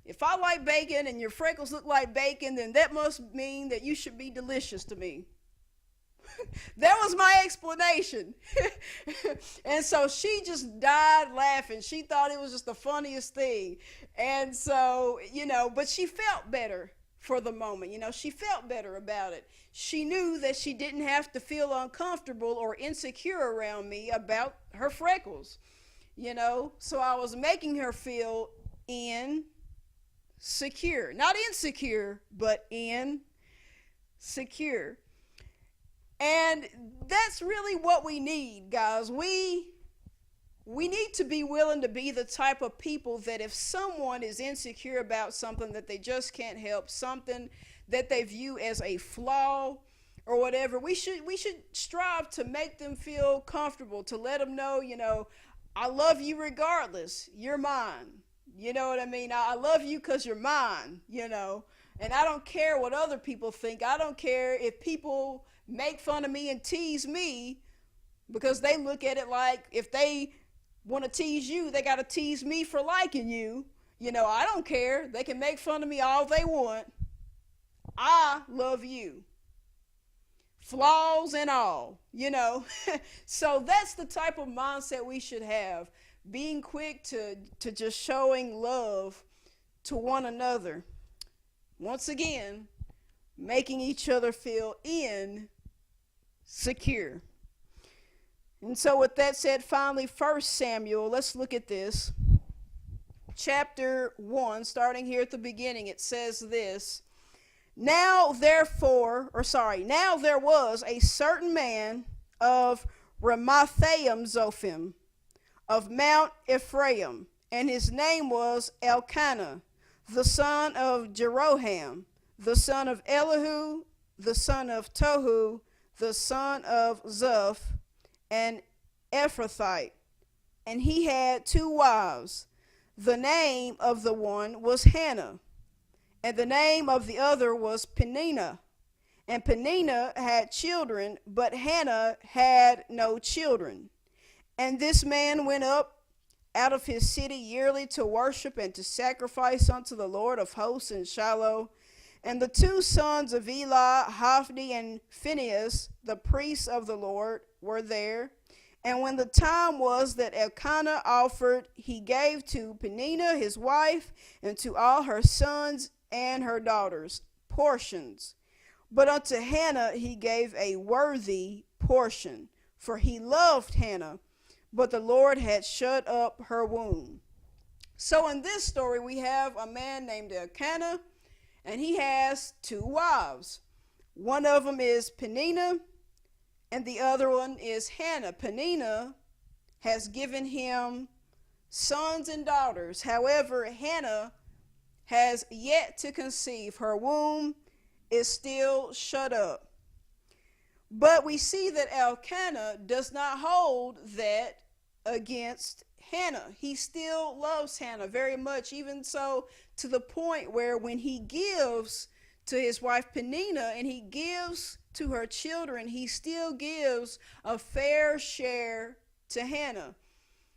[SPEAKER 1] if I like bacon and your freckles look like bacon, then that must mean that you should be delicious to me. That was my explanation. And so she just died laughing. She thought it was just the funniest thing. And so, but she felt better for the moment. She felt better about it. She knew that she didn't have to feel uncomfortable or insecure around me about her freckles. So I was making her feel secure, not insecure, but secure. And that's really what we need, guys. We need to be willing to be the type of people that if someone is insecure about something that they just can't help, something that they view as a flaw or whatever, we should strive to make them feel comfortable, to let them know, I love you regardless. You're mine. You know what I mean? I love you because you're mine, and I don't care what other people think. I don't care if people make fun of me and tease me, because they look at it like if they want to tease you, they got to tease me for liking you. I don't care. They can make fun of me all they want. I love you. Flaws and all, So that's the type of mindset we should have. Being quick to just showing love to one another. Once again, making each other feel secure. And so with that said, finally, 1 Samuel, let's look at this. Chapter 1, starting here at the beginning, it says this. Now there was a certain man of Ramathaim Zophim, of Mount Ephraim, and his name was Elkanah, the son of Jeroham, the son of Elihu, the son of Tohu, the son of Zuph, an Ephrathite. And he had 2 wives. The name of the one was Hannah, and the name of the other was Peninnah. And Peninnah had children, but Hannah had no children. And this man went up out of his city yearly to worship and to sacrifice unto the Lord of hosts in Shiloh. And the 2 sons of Eli, Hophni and Phinehas, the priests of the Lord, were there. And when the time was that Elkanah offered, he gave to Peninnah his wife, and to all her sons and her daughters portions. But unto Hannah he gave a worthy portion, for he loved Hannah, but the Lord had shut up her womb. So in this story, we have a man named Elkanah, and he has 2 wives. One of them is Peninnah, and the other one is Hannah. Peninnah has given him sons and daughters. However, Hannah has yet to conceive. Her womb is still shut up. But we see that Elkanah does not hold that against Hannah. He still loves Hannah very much, even so to the point where when he gives to his wife Peninnah and he gives to her children, he still gives a fair share to Hannah.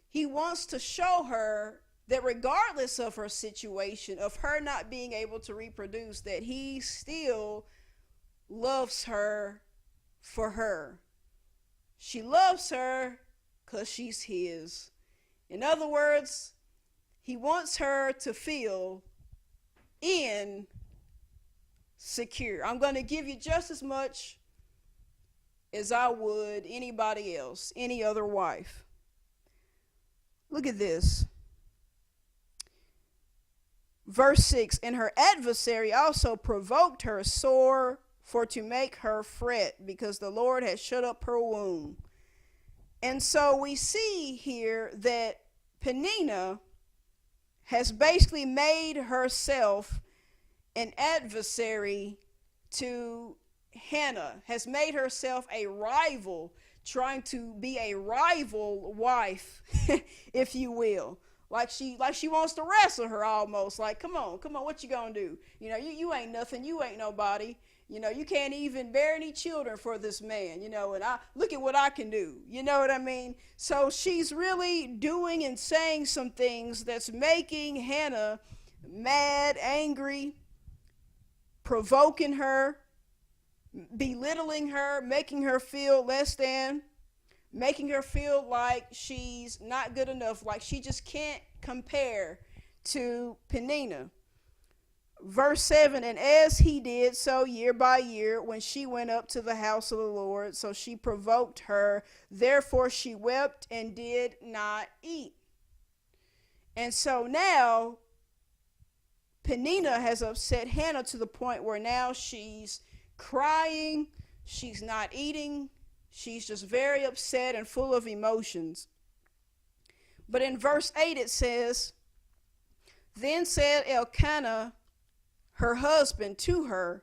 [SPEAKER 1] He wants to show her that regardless of her situation, of her not being able to reproduce, that he still loves her for her. She loves her because she's his. In other words, he wants her to feel insecure. I'm going to give you just as much as I would anybody else, any other wife. Look at this. Verse 6, and her adversary also provoked her sore for to make her fret, because the Lord had shut up her womb. And so we see here that Peninnah has basically made herself an adversary to Hannah, has made herself a rival, trying to be a rival wife, if you will. Like she wants to wrestle her almost. Like, come on, what you gonna do? You know, you ain't nothing, you ain't nobody. You know, you can't even bear any children for this man, you know, and I look at what I can do. You know what I mean? So she's really doing and saying some things that's making Hannah mad, angry, provoking her, belittling her, making her feel less than, making her feel like she's not good enough, like she just can't compare to Peninnah. Verse 7, and as he did so year by year, when she went up to the house of the Lord, so she provoked her. Therefore she wept and did not eat. And so now Peninnah has upset Hannah to the point where now she's crying, she's not eating, she's just very upset and full of emotions. But in verse 8 it says, then said Elkanah, her husband, to her,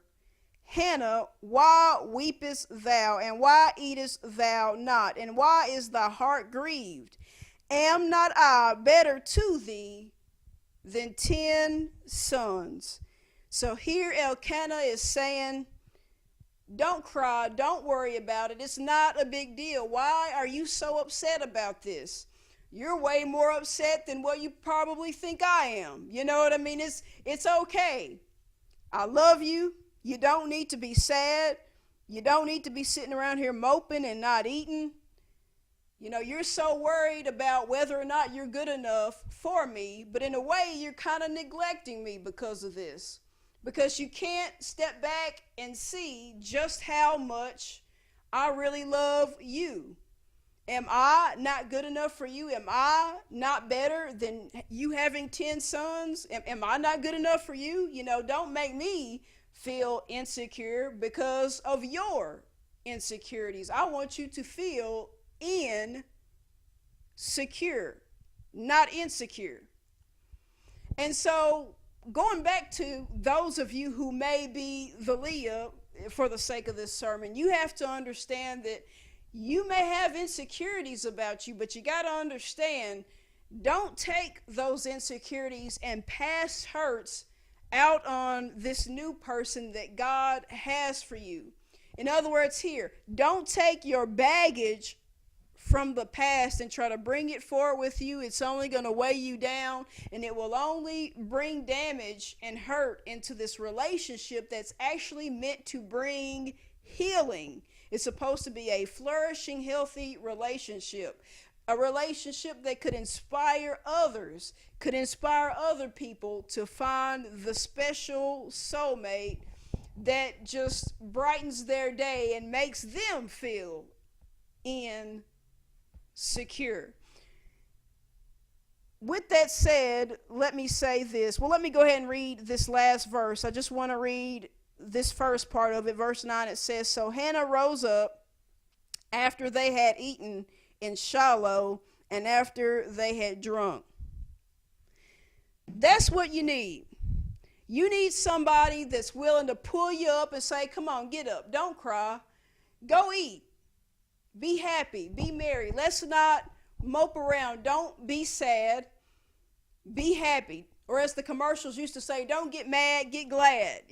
[SPEAKER 1] Hannah, why weepest thou, and why eatest thou not, and why is thy heart grieved? Am not I better to thee than 10 sons? So here Elkanah is saying, don't cry, don't worry about it. It's not a big deal. Why are you so upset about this? You're way more upset than what you probably think I am. You know what I mean? It's okay. I love you. You don't need to be sad. You don't need to be sitting around here moping and not eating. You know, you're so worried about whether or not you're good enough for me, but in a way you're kind of neglecting me because of this. Because you can't step back and see just how much I really love you. Am I not good enough for you? Am I not better than you having 10 sons? Am I not good enough for you? You know, don't make me feel insecure because of your insecurities. I want you to feel secure, not insecure. And so going back to those of you who may be the Leah for the sake of this sermon, you have to understand that you may have insecurities about you, but you got to understand, don't take those insecurities and past hurts out on this new person that God has for you. In other words, here, don't take your baggage from the past and try to bring it forward with you. It's only going to weigh you down, and it will only bring damage and hurt into this relationship that's actually meant to bring healing. It's supposed to be a flourishing, healthy relationship. A relationship that could inspire others, could inspire other people to find the special soulmate that just brightens their day and makes them feel insecure. With that said, let me say this. Well, let me go ahead and read this last verse. I just want to read this first part of it. Verse 9, it says, so Hannah rose up after they had eaten in Shiloh and after they had drunk. That's what you need. You need somebody that's willing to pull you up and say, come on, get up. Don't cry. Go eat. Be happy. Be merry. Let's not mope around. Don't be sad. Be happy. Or as the commercials used to say, don't get mad, get glad.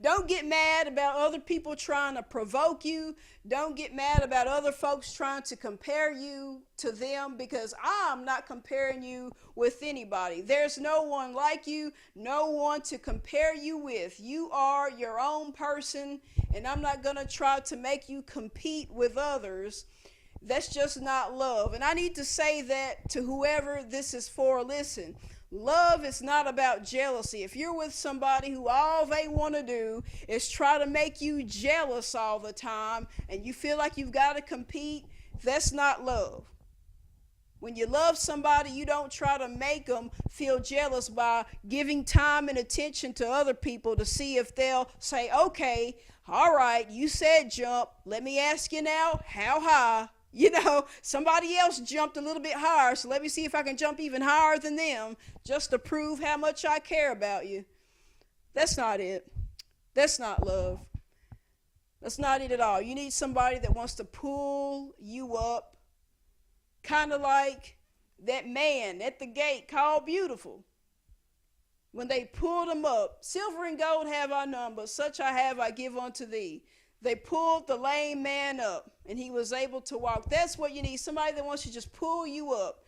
[SPEAKER 1] Don't get mad about other people trying to provoke you. Don't get mad about other folks trying to compare you to them, because I'm not comparing you with anybody. There's no one like you, no one to compare you with. You are your own person, and I'm not going to try to make you compete with others. That's just not love. And I need to say that to whoever this is for. Listen, love is not about jealousy. If you're with somebody who all they want to do is try to make you jealous all the time, and you feel like you've got to compete, that's not love. When you love somebody, you don't try to make them feel jealous by giving time and attention to other people to see if they'll say, okay, all right, you said jump. Let me ask you now, how high? Somebody else jumped a little bit higher, so let me see if I can jump even higher than them just to prove how much I care about you. That's not it. That's not love. That's not it at all. You need somebody that wants to pull you up, kind of like that man at the gate called Beautiful. When they pulled him up, silver and gold have I none, but such I have I give unto thee. They pulled the lame man up, and he was able to walk. That's what you need, somebody that wants to just pull you up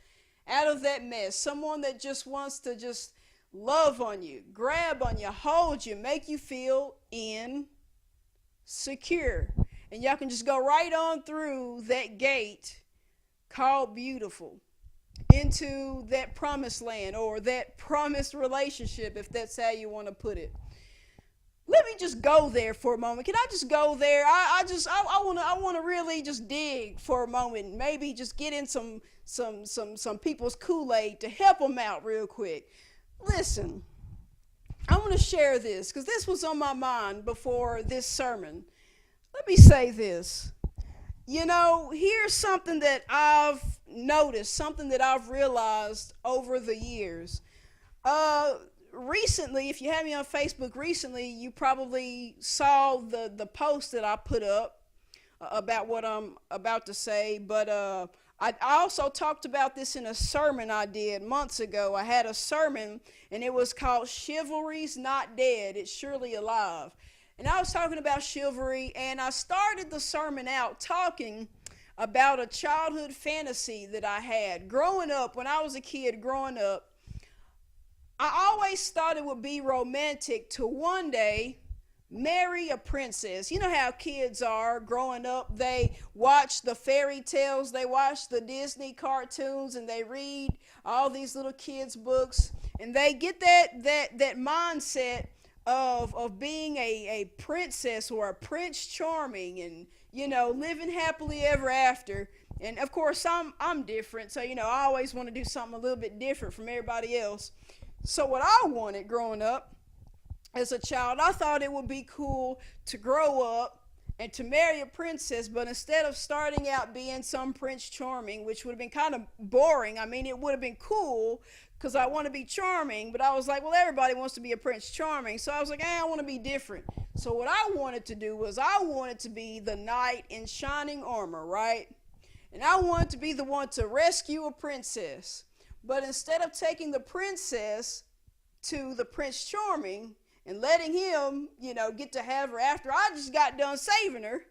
[SPEAKER 1] out of that mess. Someone that just wants to just love on you, grab on you, hold you, make you feel insecure. And y'all can just go right on through that gate called Beautiful into that promised land, or that promised relationship, if that's how you want to put it. Let me just go there for a moment. Can I just go there? I want to really just dig for a moment. Maybe just get in some people's Kool-Aid to help them out real quick. Listen, I want to share this because this was on my mind before this sermon. Let me say this. Here's something that I've noticed, something that I've realized over the years. Recently, if you have me on Facebook recently, you probably saw the post that I put up about what I'm about to say. But I also talked about this in a sermon I did months ago. I had a sermon, and it was called Chivalry's Not Dead, It's Surely Alive. And I was talking about chivalry, and I started the sermon out talking about a childhood fantasy that I had. Growing up, when I was a kid growing up, I always thought it would be romantic to one day marry a princess. You know how kids are growing up. They watch the fairy tales, they watch the Disney cartoons, and they read all these little kids' books, and they get that mindset of being a princess or a prince charming, and living happily ever after. And of course I'm different, so I always want to do something a little bit different from everybody else. So what I wanted growing up as a child, I thought it would be cool to grow up and to marry a princess, but instead of starting out being some Prince Charming, which would have been kind of boring, I mean, it would have been cool because I want to be charming, but I was like, well, everybody wants to be a Prince Charming, so I was like, I want to be different. So what I wanted to do was I wanted to be the knight in shining armor, right? And I wanted to be the one to rescue a princess. But instead of taking the princess to the Prince Charming and letting him, get to have her after I just got done saving her,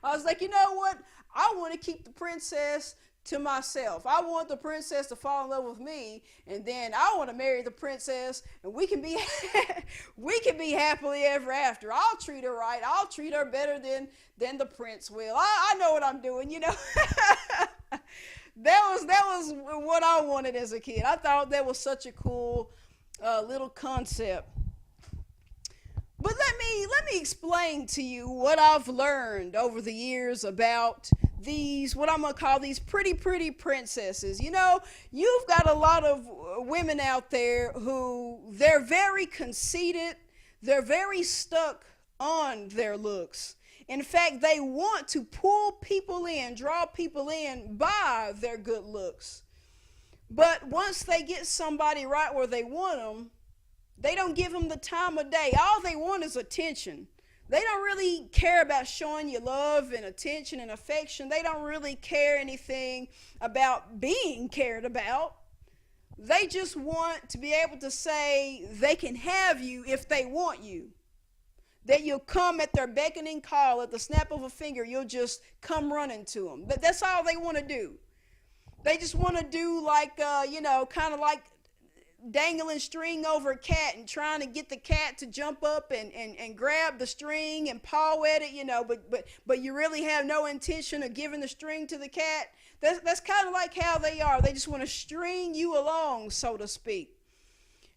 [SPEAKER 1] I was like, you know what? I want to keep the princess to myself. I want the princess to fall in love with me, and then I want to marry the princess, and we can be happily ever after. I'll treat her right. I'll treat her better than the prince will. I know what I'm doing, That was what I wanted as a kid. I thought that was such a cool little concept. But let me explain to you what I've learned over the years about these, what I'm going to call these pretty princesses. You've got a lot of women out there who they're very conceited. They're very stuck on their looks. In fact, they want to pull people in, draw people in by their good looks. But once they get somebody right where they want them, they don't give them the time of day. All they want is attention. They don't really care about showing you love and attention and affection. They don't really care anything about being cared about. They just want to be able to say they can have you if they want you. That you'll come at their beckoning call, at the snap of a finger, you'll just come running to them. But that's all they want to do. They just want to do like, kind of like dangling string over a cat and trying to get the cat to jump up and grab the string and paw at it, but you really have no intention of giving the string to the cat. That's kind of like how they are. They just want to string you along, so to speak.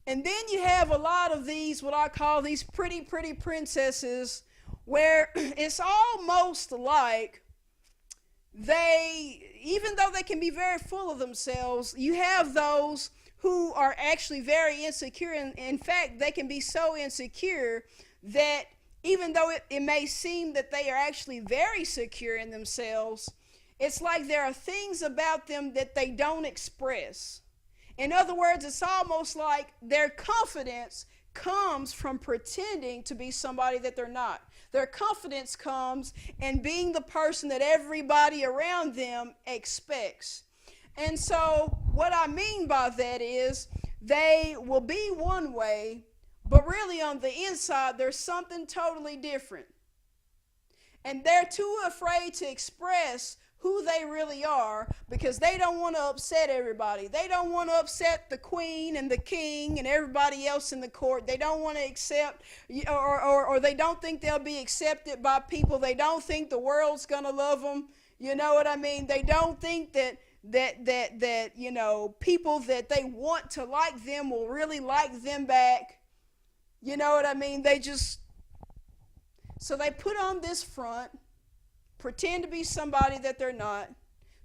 [SPEAKER 1] And then you have a lot of these, what I call these pretty princesses, where it's almost like even though they can be very full of themselves, you have those who are actually very insecure. And in fact, they can be so insecure that even though it may seem that they are actually very secure in themselves, it's like there are things about them that they don't express. In other words, it's almost like their confidence comes from pretending to be somebody that they're not. Their confidence comes in being the person that everybody around them expects. And so what I mean by that is they will be one way, but really on the inside there's something totally different. And they're too afraid to express who they really are because they don't want to upset everybody. They don't want to upset the queen and the king and everybody else in the court. They don't want to accept, or they don't think they'll be accepted by people. They don't think the world's going to love them. You know what I mean? They don't think that people that they want to like them will really like them back. You know what I mean? So they put on this front, pretend to be somebody that they're not,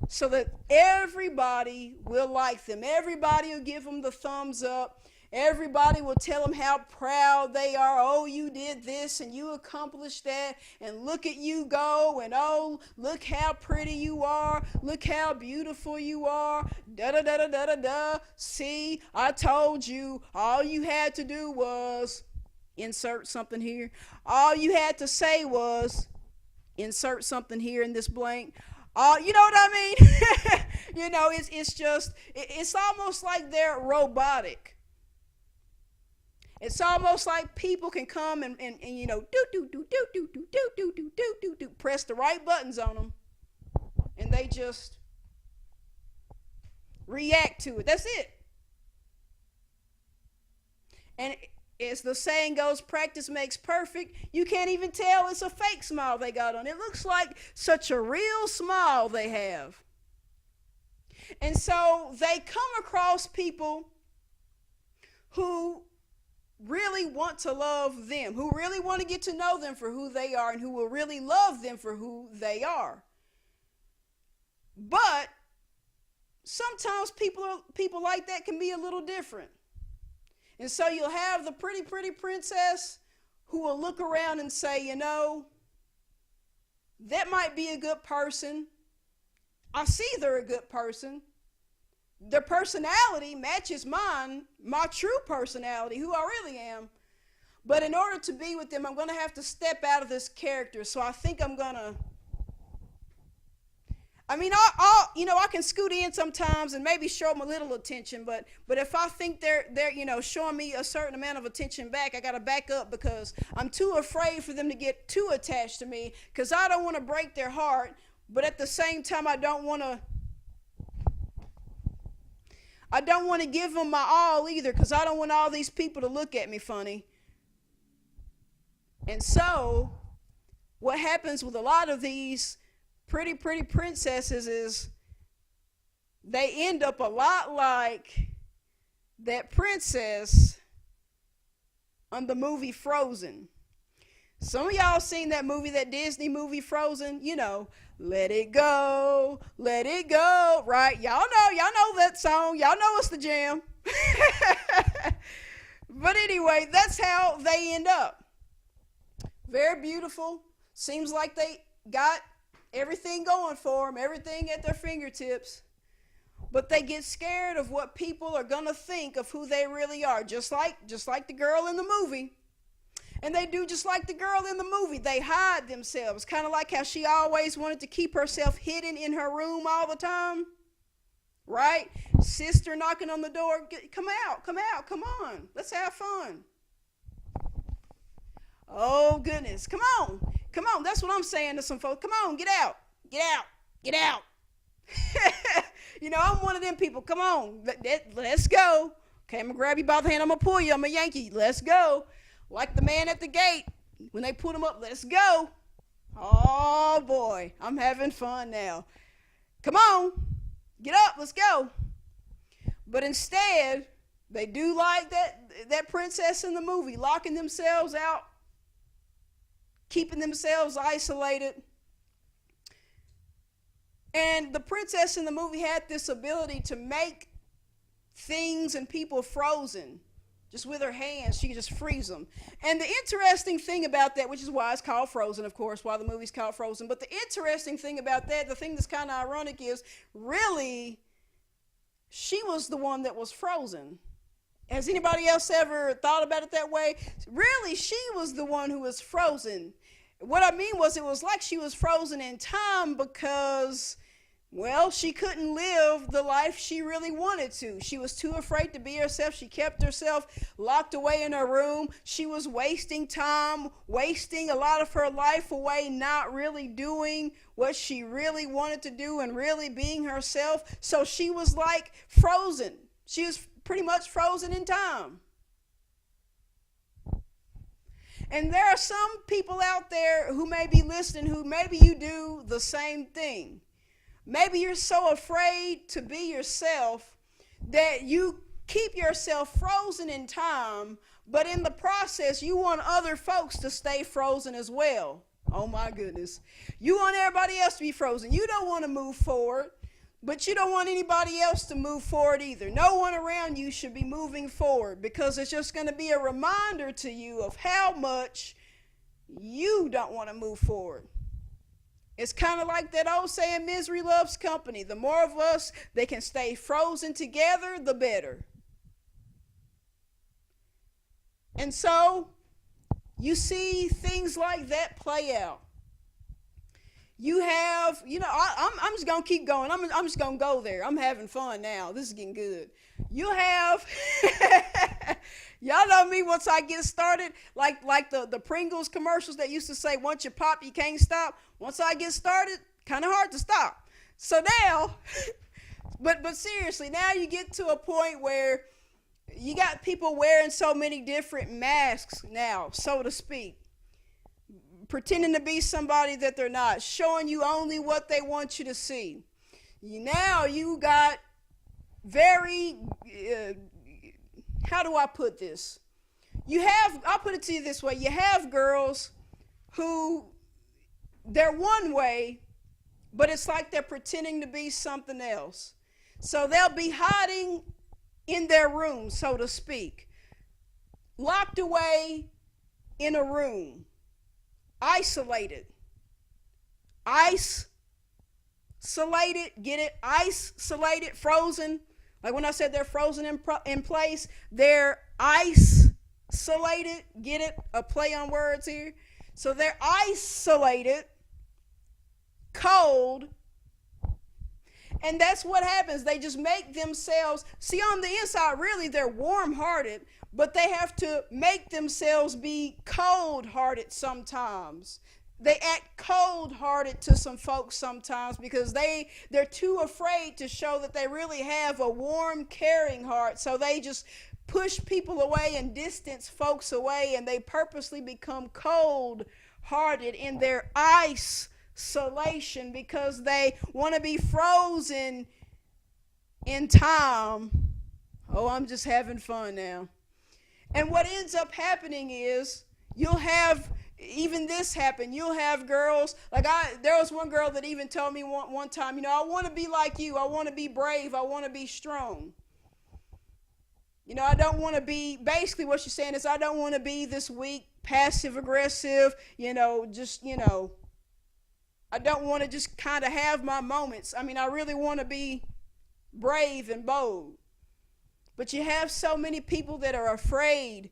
[SPEAKER 1] so that everybody will like them. Everybody will give them the thumbs up. Everybody will tell them how proud they are. Oh, you did this and you accomplished that, and look at you go, and oh, look how pretty you are. Look how beautiful you are. Da da da da da da da. See, I told you. All you had to do was insert something here. All you had to say was insert something here in this blank. You know what I mean? It's almost like they're robotic. It's almost like people can come and press the right buttons on them, and they just react to it. That's it. And as the saying goes, practice makes perfect. You can't even tell it's a fake smile they got on. It looks like such a real smile they have. And so they come across people who really want to love them, who really want to get to know them for who they are, and who will really love them for who they are. But sometimes people like that can be a little different. And so you'll have the pretty princess who will look around and say, that might be a good person. I see they're a good person. Their personality matches mine, my true personality, who I really am. But in order to be with them, I'm going to have to step out of this character. So I think I'm going to... I can scoot in sometimes and maybe show them a little attention, but if I think they're showing me a certain amount of attention back, I got to back up because I'm too afraid for them to get too attached to me, because I don't want to break their heart, but at the same time I don't want to give them my all either, because I don't want all these people to look at me funny. And so what happens with a lot of these pretty princesses is they end up a lot like that princess on the movie Frozen. Some of y'all seen that movie, that Disney movie Frozen, let it go, right? Y'all know that song. Y'all know it's the jam. But anyway, that's how they end up. Very beautiful. Seems like they got everything going for them, everything at their fingertips. But they get scared of what people are going to think of who they really are, just like the girl in the movie. And they do just like the girl in the movie. They hide themselves. Kind of like how she always wanted to keep herself hidden in her room all the time. Right? Sister knocking on the door. Come out, come out, come on. Let's have fun. Oh, goodness. Come on. Come on. That's what I'm saying to some folks. Come on, get out. Get out. Get out. You know, I'm one of them people. Come on. Let's go. Okay, I'm going to grab you by the hand. I'm going to pull you. I'm going to yank you. Let's go. Like the man at the gate. When they put him up, let's go. Oh, boy. I'm having fun now. Come on. Get up. Let's go. But instead, they do like that princess in the movie, locking themselves out, keeping themselves isolated. And the princess in the movie had this ability to make things and people frozen. Just with her hands, she could just freeze them. And the interesting thing about that, which is why it's called Frozen, of course, why the movie's called Frozen, but the interesting thing about that, the thing that's kind of ironic is, really, she was the one that was frozen. Has anybody else ever thought about it that way? Really, she was the one who was frozen. What I mean was, it was like she was frozen in time because, well, she couldn't live the life she really wanted to. She was too afraid to be herself. She kept herself locked away in her room. She was wasting time, wasting a lot of her life away, not really doing what she really wanted to do and really being herself. So she was like frozen. She was pretty much frozen in time. And there are some people out there who may be listening who maybe you do the same thing. Maybe you're so afraid to be yourself that you keep yourself frozen in time, but in the process, you want other folks to stay frozen as well. Oh my goodness. You want everybody else to be frozen. You don't want to move forward, but you don't want anybody else to move forward either. No one around you should be moving forward because it's just going to be a reminder to you of how much you don't want to move forward. It's kind of like that old saying, misery loves company. The more of us that can stay frozen together, the better. And so, you see things like that play out. You have, I'm just going to keep going. I'm just going to go there. I'm having fun now. This is getting good. You have, y'all know me once I get started, like the Pringles commercials that used to say, once you pop, you can't stop. Once I get started, kind of hard to stop. So now, but seriously, now you get to a point where you got people wearing so many different masks now, so to speak. Pretending to be somebody that they're not, showing you only what they want you to see. Now you got very, how do I put this? I'll put it to you this way. You have girls who, they're one way, but it's like they're pretending to be something else. So they'll be hiding in their room, so to speak, locked away in a room. Isolated, get it? Isolated, frozen. Like when I said they're frozen in place, they're isolated. Get it? A play on words here. So they're isolated, cold, and that's what happens. They just make themselves, see, on the inside, really, they're warm-hearted, but they have to make themselves be cold-hearted sometimes. They act cold-hearted to some folks sometimes because they're too afraid to show that they really have a warm, caring heart. So they just push people away and distance folks away, and they purposely become cold-hearted in their isolation because they want to be frozen in time. Oh, I'm just having fun now. And what ends up happening is you'll have even this happen. You'll have girls, there was one girl that even told me one time, I want to be like you. I want to be brave. I want to be strong. I don't want to be, basically what she's saying is I don't want to be this weak, passive aggressive, I don't want to just kind of have my moments. I really want to be brave and bold. But you have so many people that are afraid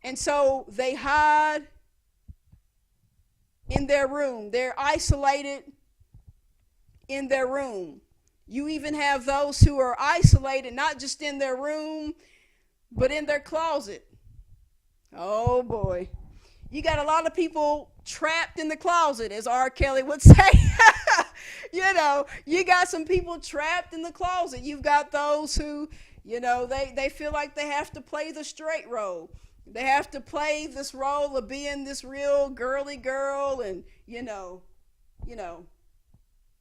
[SPEAKER 1] And so they hide in their room. They're isolated in their room. You even have those who are isolated, not just in their room, but in their closet. Oh boy. You got a lot of people trapped in the closet, as R. Kelly would say. You got some people trapped in the closet. You've got those who, they feel like they have to play the straight role. They have to play this role of being this real girly girl and,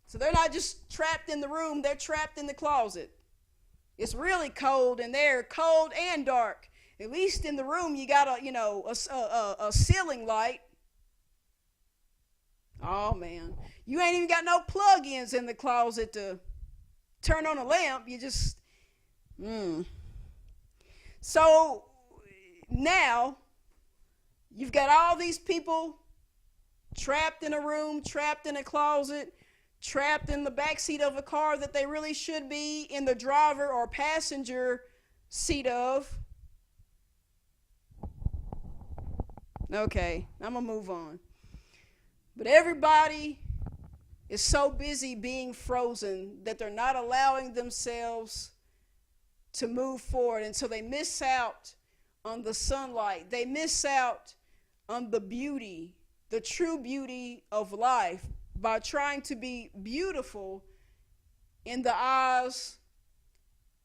[SPEAKER 1] So they're not just trapped in the room, they're trapped in the closet. It's really cold in there, cold and dark. At least in the room you got a ceiling light. Oh man, you ain't even got no plug-ins in the closet to turn on a lamp. You just, So now you've got all these people trapped in a room, trapped in a closet, trapped in the backseat of a car that they really should be in the driver or passenger seat of. Okay, I'm going to move on. But everybody is so busy being frozen that they're not allowing themselves to move forward. And so they miss out on the sunlight. They miss out on the beauty, the true beauty of life, by trying to be beautiful in the eyes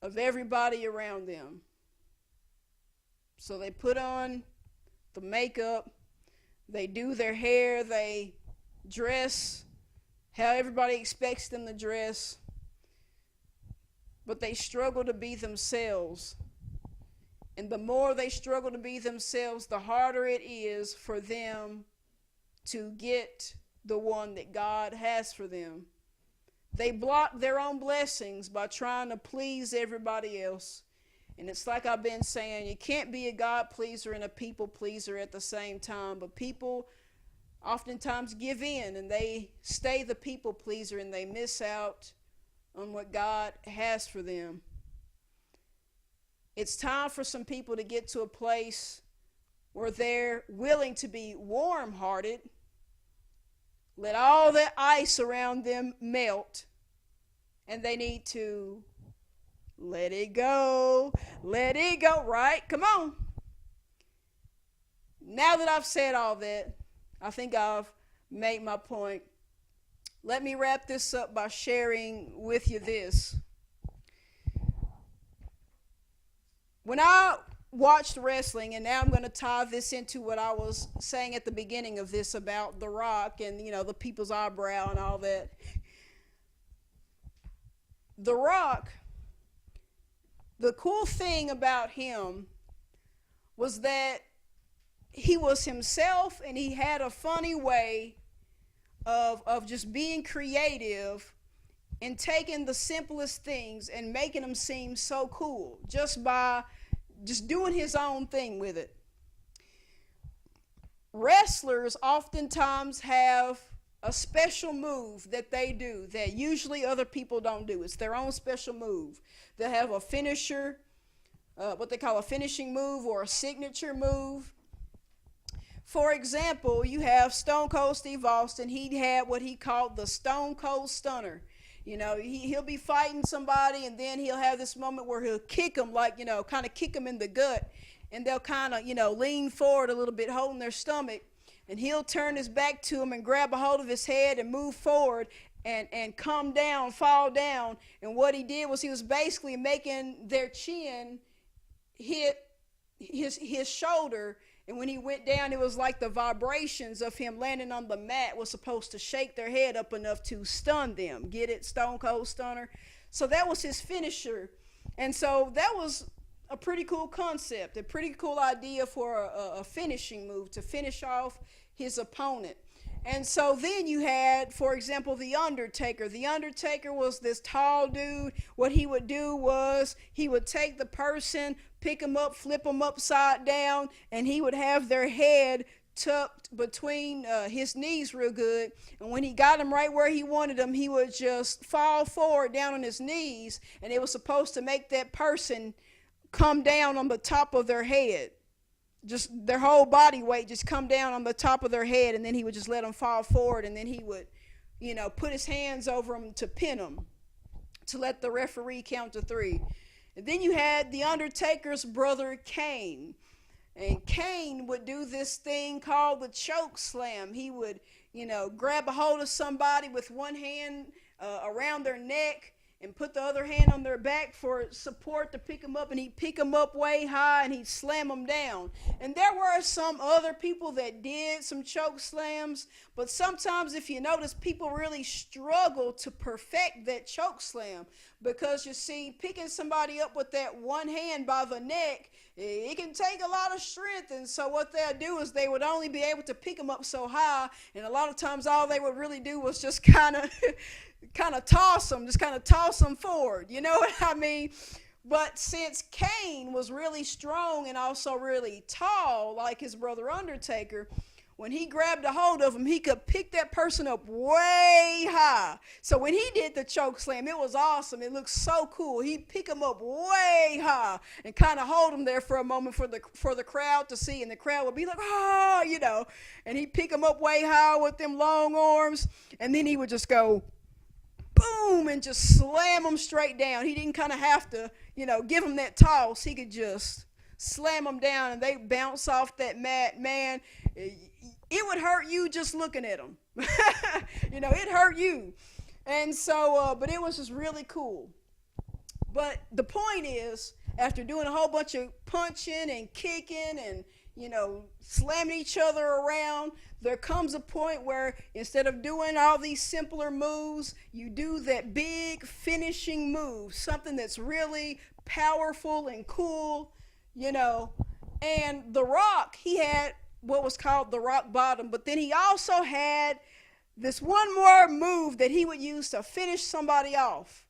[SPEAKER 1] of everybody around them. So they put on the makeup, they do their hair, they dress how everybody expects them to dress, but they struggle to be themselves. And the more they struggle to be themselves, the harder it is for them to get the one that God has for them. They block their own blessings by trying to please everybody else. And it's like I've been saying, you can't be a God pleaser and a people pleaser at the same time. But people oftentimes give in and they stay the people pleaser and they miss out on what God has for them. It's time for some people to get to a place where they're willing to be warm-hearted. Let all that ice around them melt. And they need to let it go. Let it go, right? Come on. Now that I've said all that, I think I've made my point. Let me wrap this up by sharing with you this. When I watched wrestling, and now I'm going to tie this into what I was saying at the beginning of this about The Rock and, the people's eyebrow and all that. The Rock, the cool thing about him was that he was himself and he had a funny way of just being creative and taking the simplest things and making them seem so cool just by just doing his own thing with it. Wrestlers oftentimes have a special move that they do that usually other people don't do. It's their own special move. They have a finisher, what they call a finishing move or a signature move. For example, you have Stone Cold Steve Austin. He had what he called the Stone Cold Stunner. He'll be fighting somebody and then he'll have this moment where he'll kick them, kind of kick them in the gut. And they'll kind of, lean forward a little bit, holding their stomach. And he'll turn his back to him and grab a hold of his head and move forward and come down, fall down. And what he did was he was basically making their chin hit his shoulder. And when he went down, it was like the vibrations of him landing on the mat was supposed to shake their head up enough to stun them. Get it? Stone Cold Stunner. So that was his finisher. And so that was a pretty cool concept, a pretty cool idea for a finishing move to finish off his opponent. And so then you had, for example, The Undertaker. The Undertaker was this tall dude. What he would do was he would take the person, pick them up, flip them upside down, and he would have their head tucked between his knees real good. And when he got them right where he wanted them, he would just fall forward down on his knees, and it was supposed to make that person come down on the top of their head. just their whole body weight just come down on the top of their head, and then he would just let them fall forward, and then he would, put his hands over them to pin them, to let the referee count to 3. And then you had the Undertaker's brother Kane. And Kane would do this thing called the choke slam. He would, grab a hold of somebody with one hand around their neck and put the other hand on their back for support to pick them up, and he'd pick them up way high and he'd slam them down. And there were some other people that did some choke slams, but sometimes if you notice, people really struggle to perfect that choke slam, because you see, picking somebody up with that one hand by the neck, it can take a lot of strength. And so what they'll do is they would only be able to pick them up so high, and a lot of times all they would really do was just kind of toss them forward, you know what I mean? But since Kane was really strong and also really tall, like his brother Undertaker, when he grabbed a hold of him, he could pick that person up way high. So when he did the choke slam, it was awesome. It looked so cool. He'd pick him up way high and kind of hold him there for a moment for the crowd to see, and the crowd would be like, oh, and he'd pick him up way high with them long arms, and then he would just go boom and just slam them straight down. He didn't kind of have to, give them that toss. He could just slam them down, and they bounce off that mat. Man, it would hurt you just looking at them. It hurt you. And so, but it was just really cool. But the point is, after doing a whole bunch of punching and kicking and, slamming each other around, there comes a point where instead of doing all these simpler moves, you do that big finishing move, something that's really powerful and cool, And The Rock, he had what was called the rock bottom, but then he also had this one more move that he would use to finish somebody off.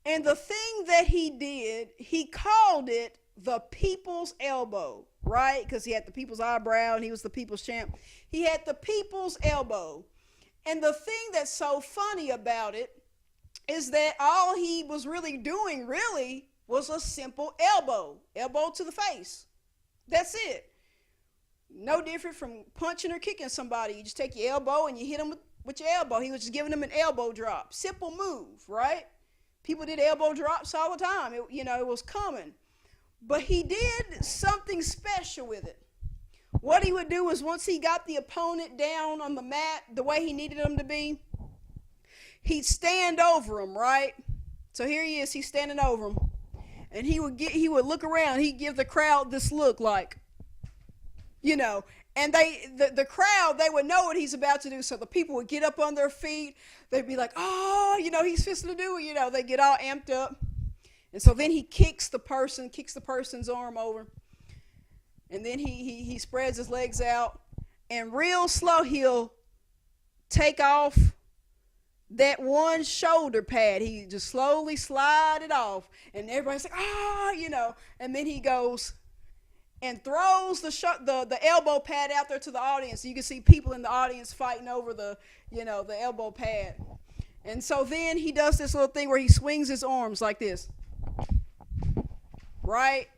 [SPEAKER 1] And the thing that he did, he called it the people's elbow, right? Because he had the people's eyebrow and he was the people's champ. He had the people's elbow. And the thing that's so funny about it is that all he was really doing was a simple elbow to the face. That's it. No different from punching or kicking somebody. You just take your elbow and you hit them with your elbow. He was just giving them an elbow drop. Simple move, right? People did elbow drops all the time. It was common. But he did something special with it. What he would do is once he got the opponent down on the mat the way he needed them to be, he'd stand over him, right? So here he is, he's standing over him. And he would look around. He'd give the crowd this look like, and the crowd, they would know what he's about to do. So the people would get up on their feet. They'd be like, oh, he's fixing to do it. They get all amped up. And so then he kicks the person's arm over. And then he spreads his legs out. And real slow, he'll take off that one shoulder pad. He just slowly slide it off. And everybody's like, and then he goes and throws the elbow pad out there to the audience. You can see people in the audience fighting over the elbow pad. And so then he does this little thing where he swings his arms like this. Right?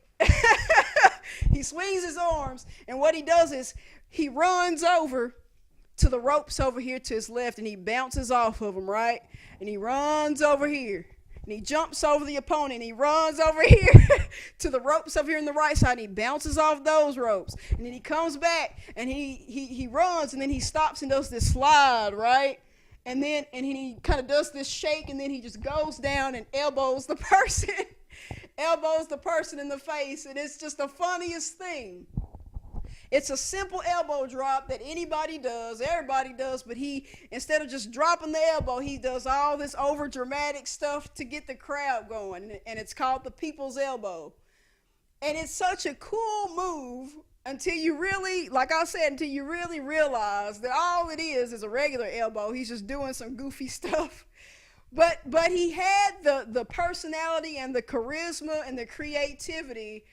[SPEAKER 1] He swings his arms, and what he does is he runs over to the ropes over here to his left, and he bounces off of them, right? And he runs over here. And he jumps over the opponent, and he runs over here to the ropes over here on the right side, and he bounces off those ropes. And then he comes back, and he runs, and then he stops and does this slide, right? And then he kind of does this shake, and then he just goes down and elbows the person in the face. And it's just the funniest thing. It's a simple elbow drop that everybody does, but he, instead of just dropping the elbow, he does all this over dramatic stuff to get the crowd going, and it's called the people's elbow. And it's such a cool move until you really realize that all it is a regular elbow. He's just doing some goofy stuff. But he had the personality and the charisma and the creativity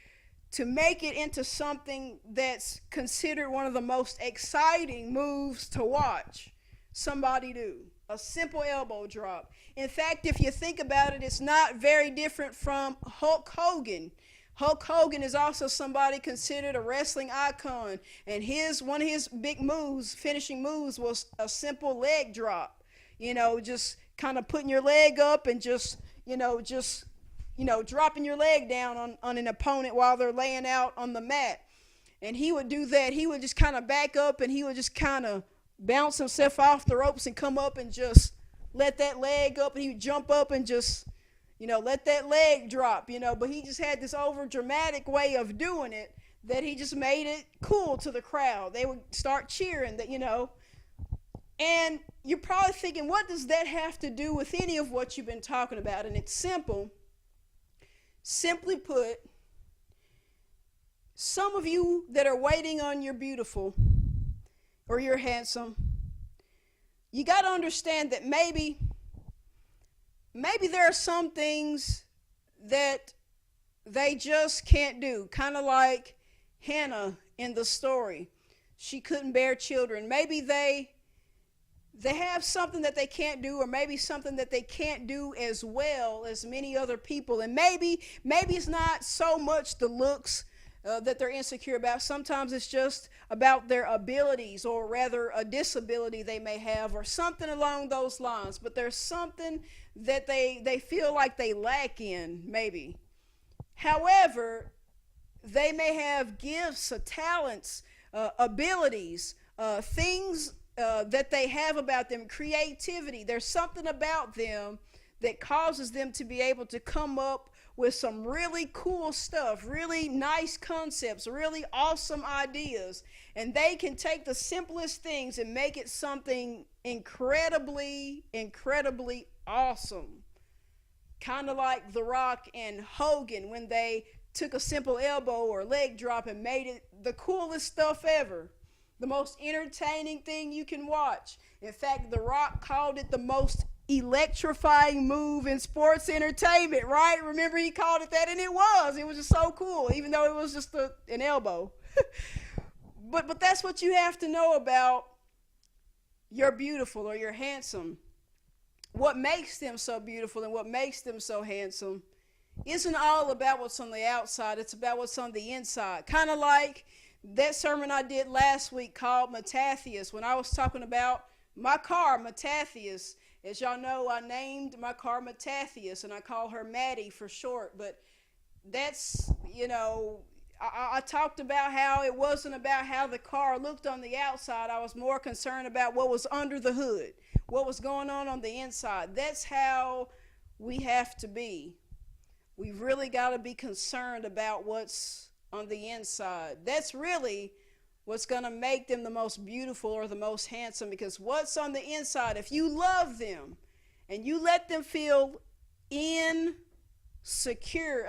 [SPEAKER 1] to make it into something that's considered one of the most exciting moves to watch somebody do. A simple elbow drop. In fact, if you think about it, it's not very different from Hulk Hogan. Hulk Hogan is also somebody considered a wrestling icon, and one of his big moves, finishing moves, was a simple leg drop. Just kind of putting your leg up and just dropping your leg down on an opponent while they're laying out on the mat. And he would do that. He would just kind of back up and he would just kind of bounce himself off the ropes and come up and just let that leg up, and he would jump up and just let that leg drop, but he just had this over dramatic way of doing it that he just made it cool to the crowd. They would start cheering that, and you're probably thinking, what does that have to do with any of what you've been talking about? And it's simple. Simply put, some of you that are waiting on your beautiful or your handsome, you got to understand that maybe there are some things that they just can't do. Kind of like Hannah in the story. She couldn't bear children. Maybe they have something that they can't do, or maybe something that they can't do as well as many other people. And maybe it's not so much the looks that they're insecure about. Sometimes it's just about their abilities, or rather a disability they may have, or something along those lines. But there's something that they feel like they lack in, maybe. However, they may have gifts, talents, abilities, things that they have about them, creativity. There's something about them that causes them to be able to come up with some really cool stuff, really nice concepts, really awesome ideas. And they can take the simplest things and make it something incredibly, incredibly awesome. Kind of like The Rock and Hogan when they took a simple elbow or leg drop and made it the coolest stuff ever. The most entertaining thing you can watch. In fact, The Rock called it the most electrifying move in sports entertainment, right? Remember, he called it that, and it was just so cool, even though it was just an elbow. but that's what you have to know about your beautiful or your handsome. What makes them so beautiful and what makes them so handsome isn't all about what's on the outside. It's about what's on the inside. Kind of like that sermon I did last week called Mattathias, when I was talking about my car, Mattathias. As y'all know, I named my car Mattathias, and I call her Maddie for short. But that's, I talked about how it wasn't about how the car looked on the outside. I was more concerned about what was under the hood, what was going on the inside. That's how we have to be. We've really got to be concerned about what's on the inside. That's really what's going to make them the most beautiful or the most handsome, because what's on the inside, if you love them and you let them feel insecure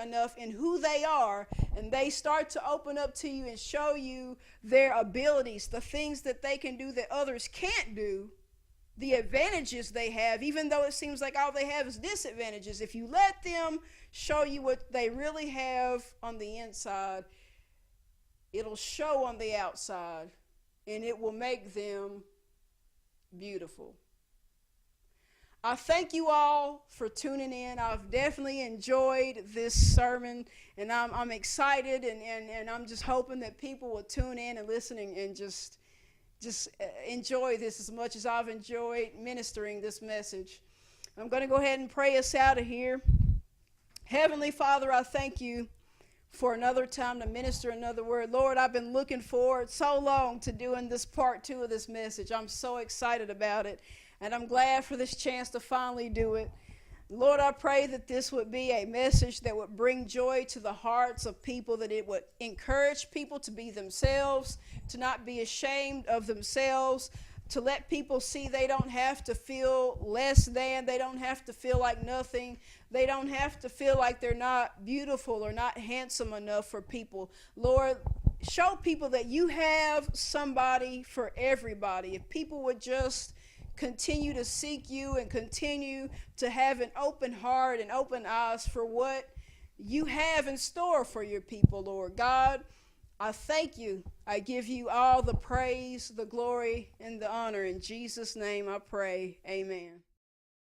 [SPEAKER 1] enough in who they are, and they start to open up to you and show you their abilities, the things that they can do that others can't do, the advantages they have, even though it seems like all they have is disadvantages. If you let them show you what they really have on the inside, it'll show on the outside, and it will make them beautiful. I thank you all for tuning in. I've definitely enjoyed this sermon, and I'm excited, and I'm just hoping that people will tune in and listen and just enjoy this as much as I've enjoyed ministering this message. I'm going to go ahead and pray us out of here. Heavenly Father, I thank you for another time to minister another word. Lord, I've been looking forward so long to doing this part 2 of this message. I'm so excited about it, and I'm glad for this chance to finally do it. Lord, I pray that this would be a message that would bring joy to the hearts of people, that it would encourage people to be themselves, to not be ashamed of themselves, to let people see they don't have to feel less than, they don't have to feel like nothing, they don't have to feel like they're not beautiful or not handsome enough for people. Lord, show people that you have somebody for everybody. If people would just continue to seek you and continue to have an open heart and open eyes for what you have in store for your people, Lord God, I thank you. I give you all the praise, the glory, and the honor. In Jesus' name I pray. Amen.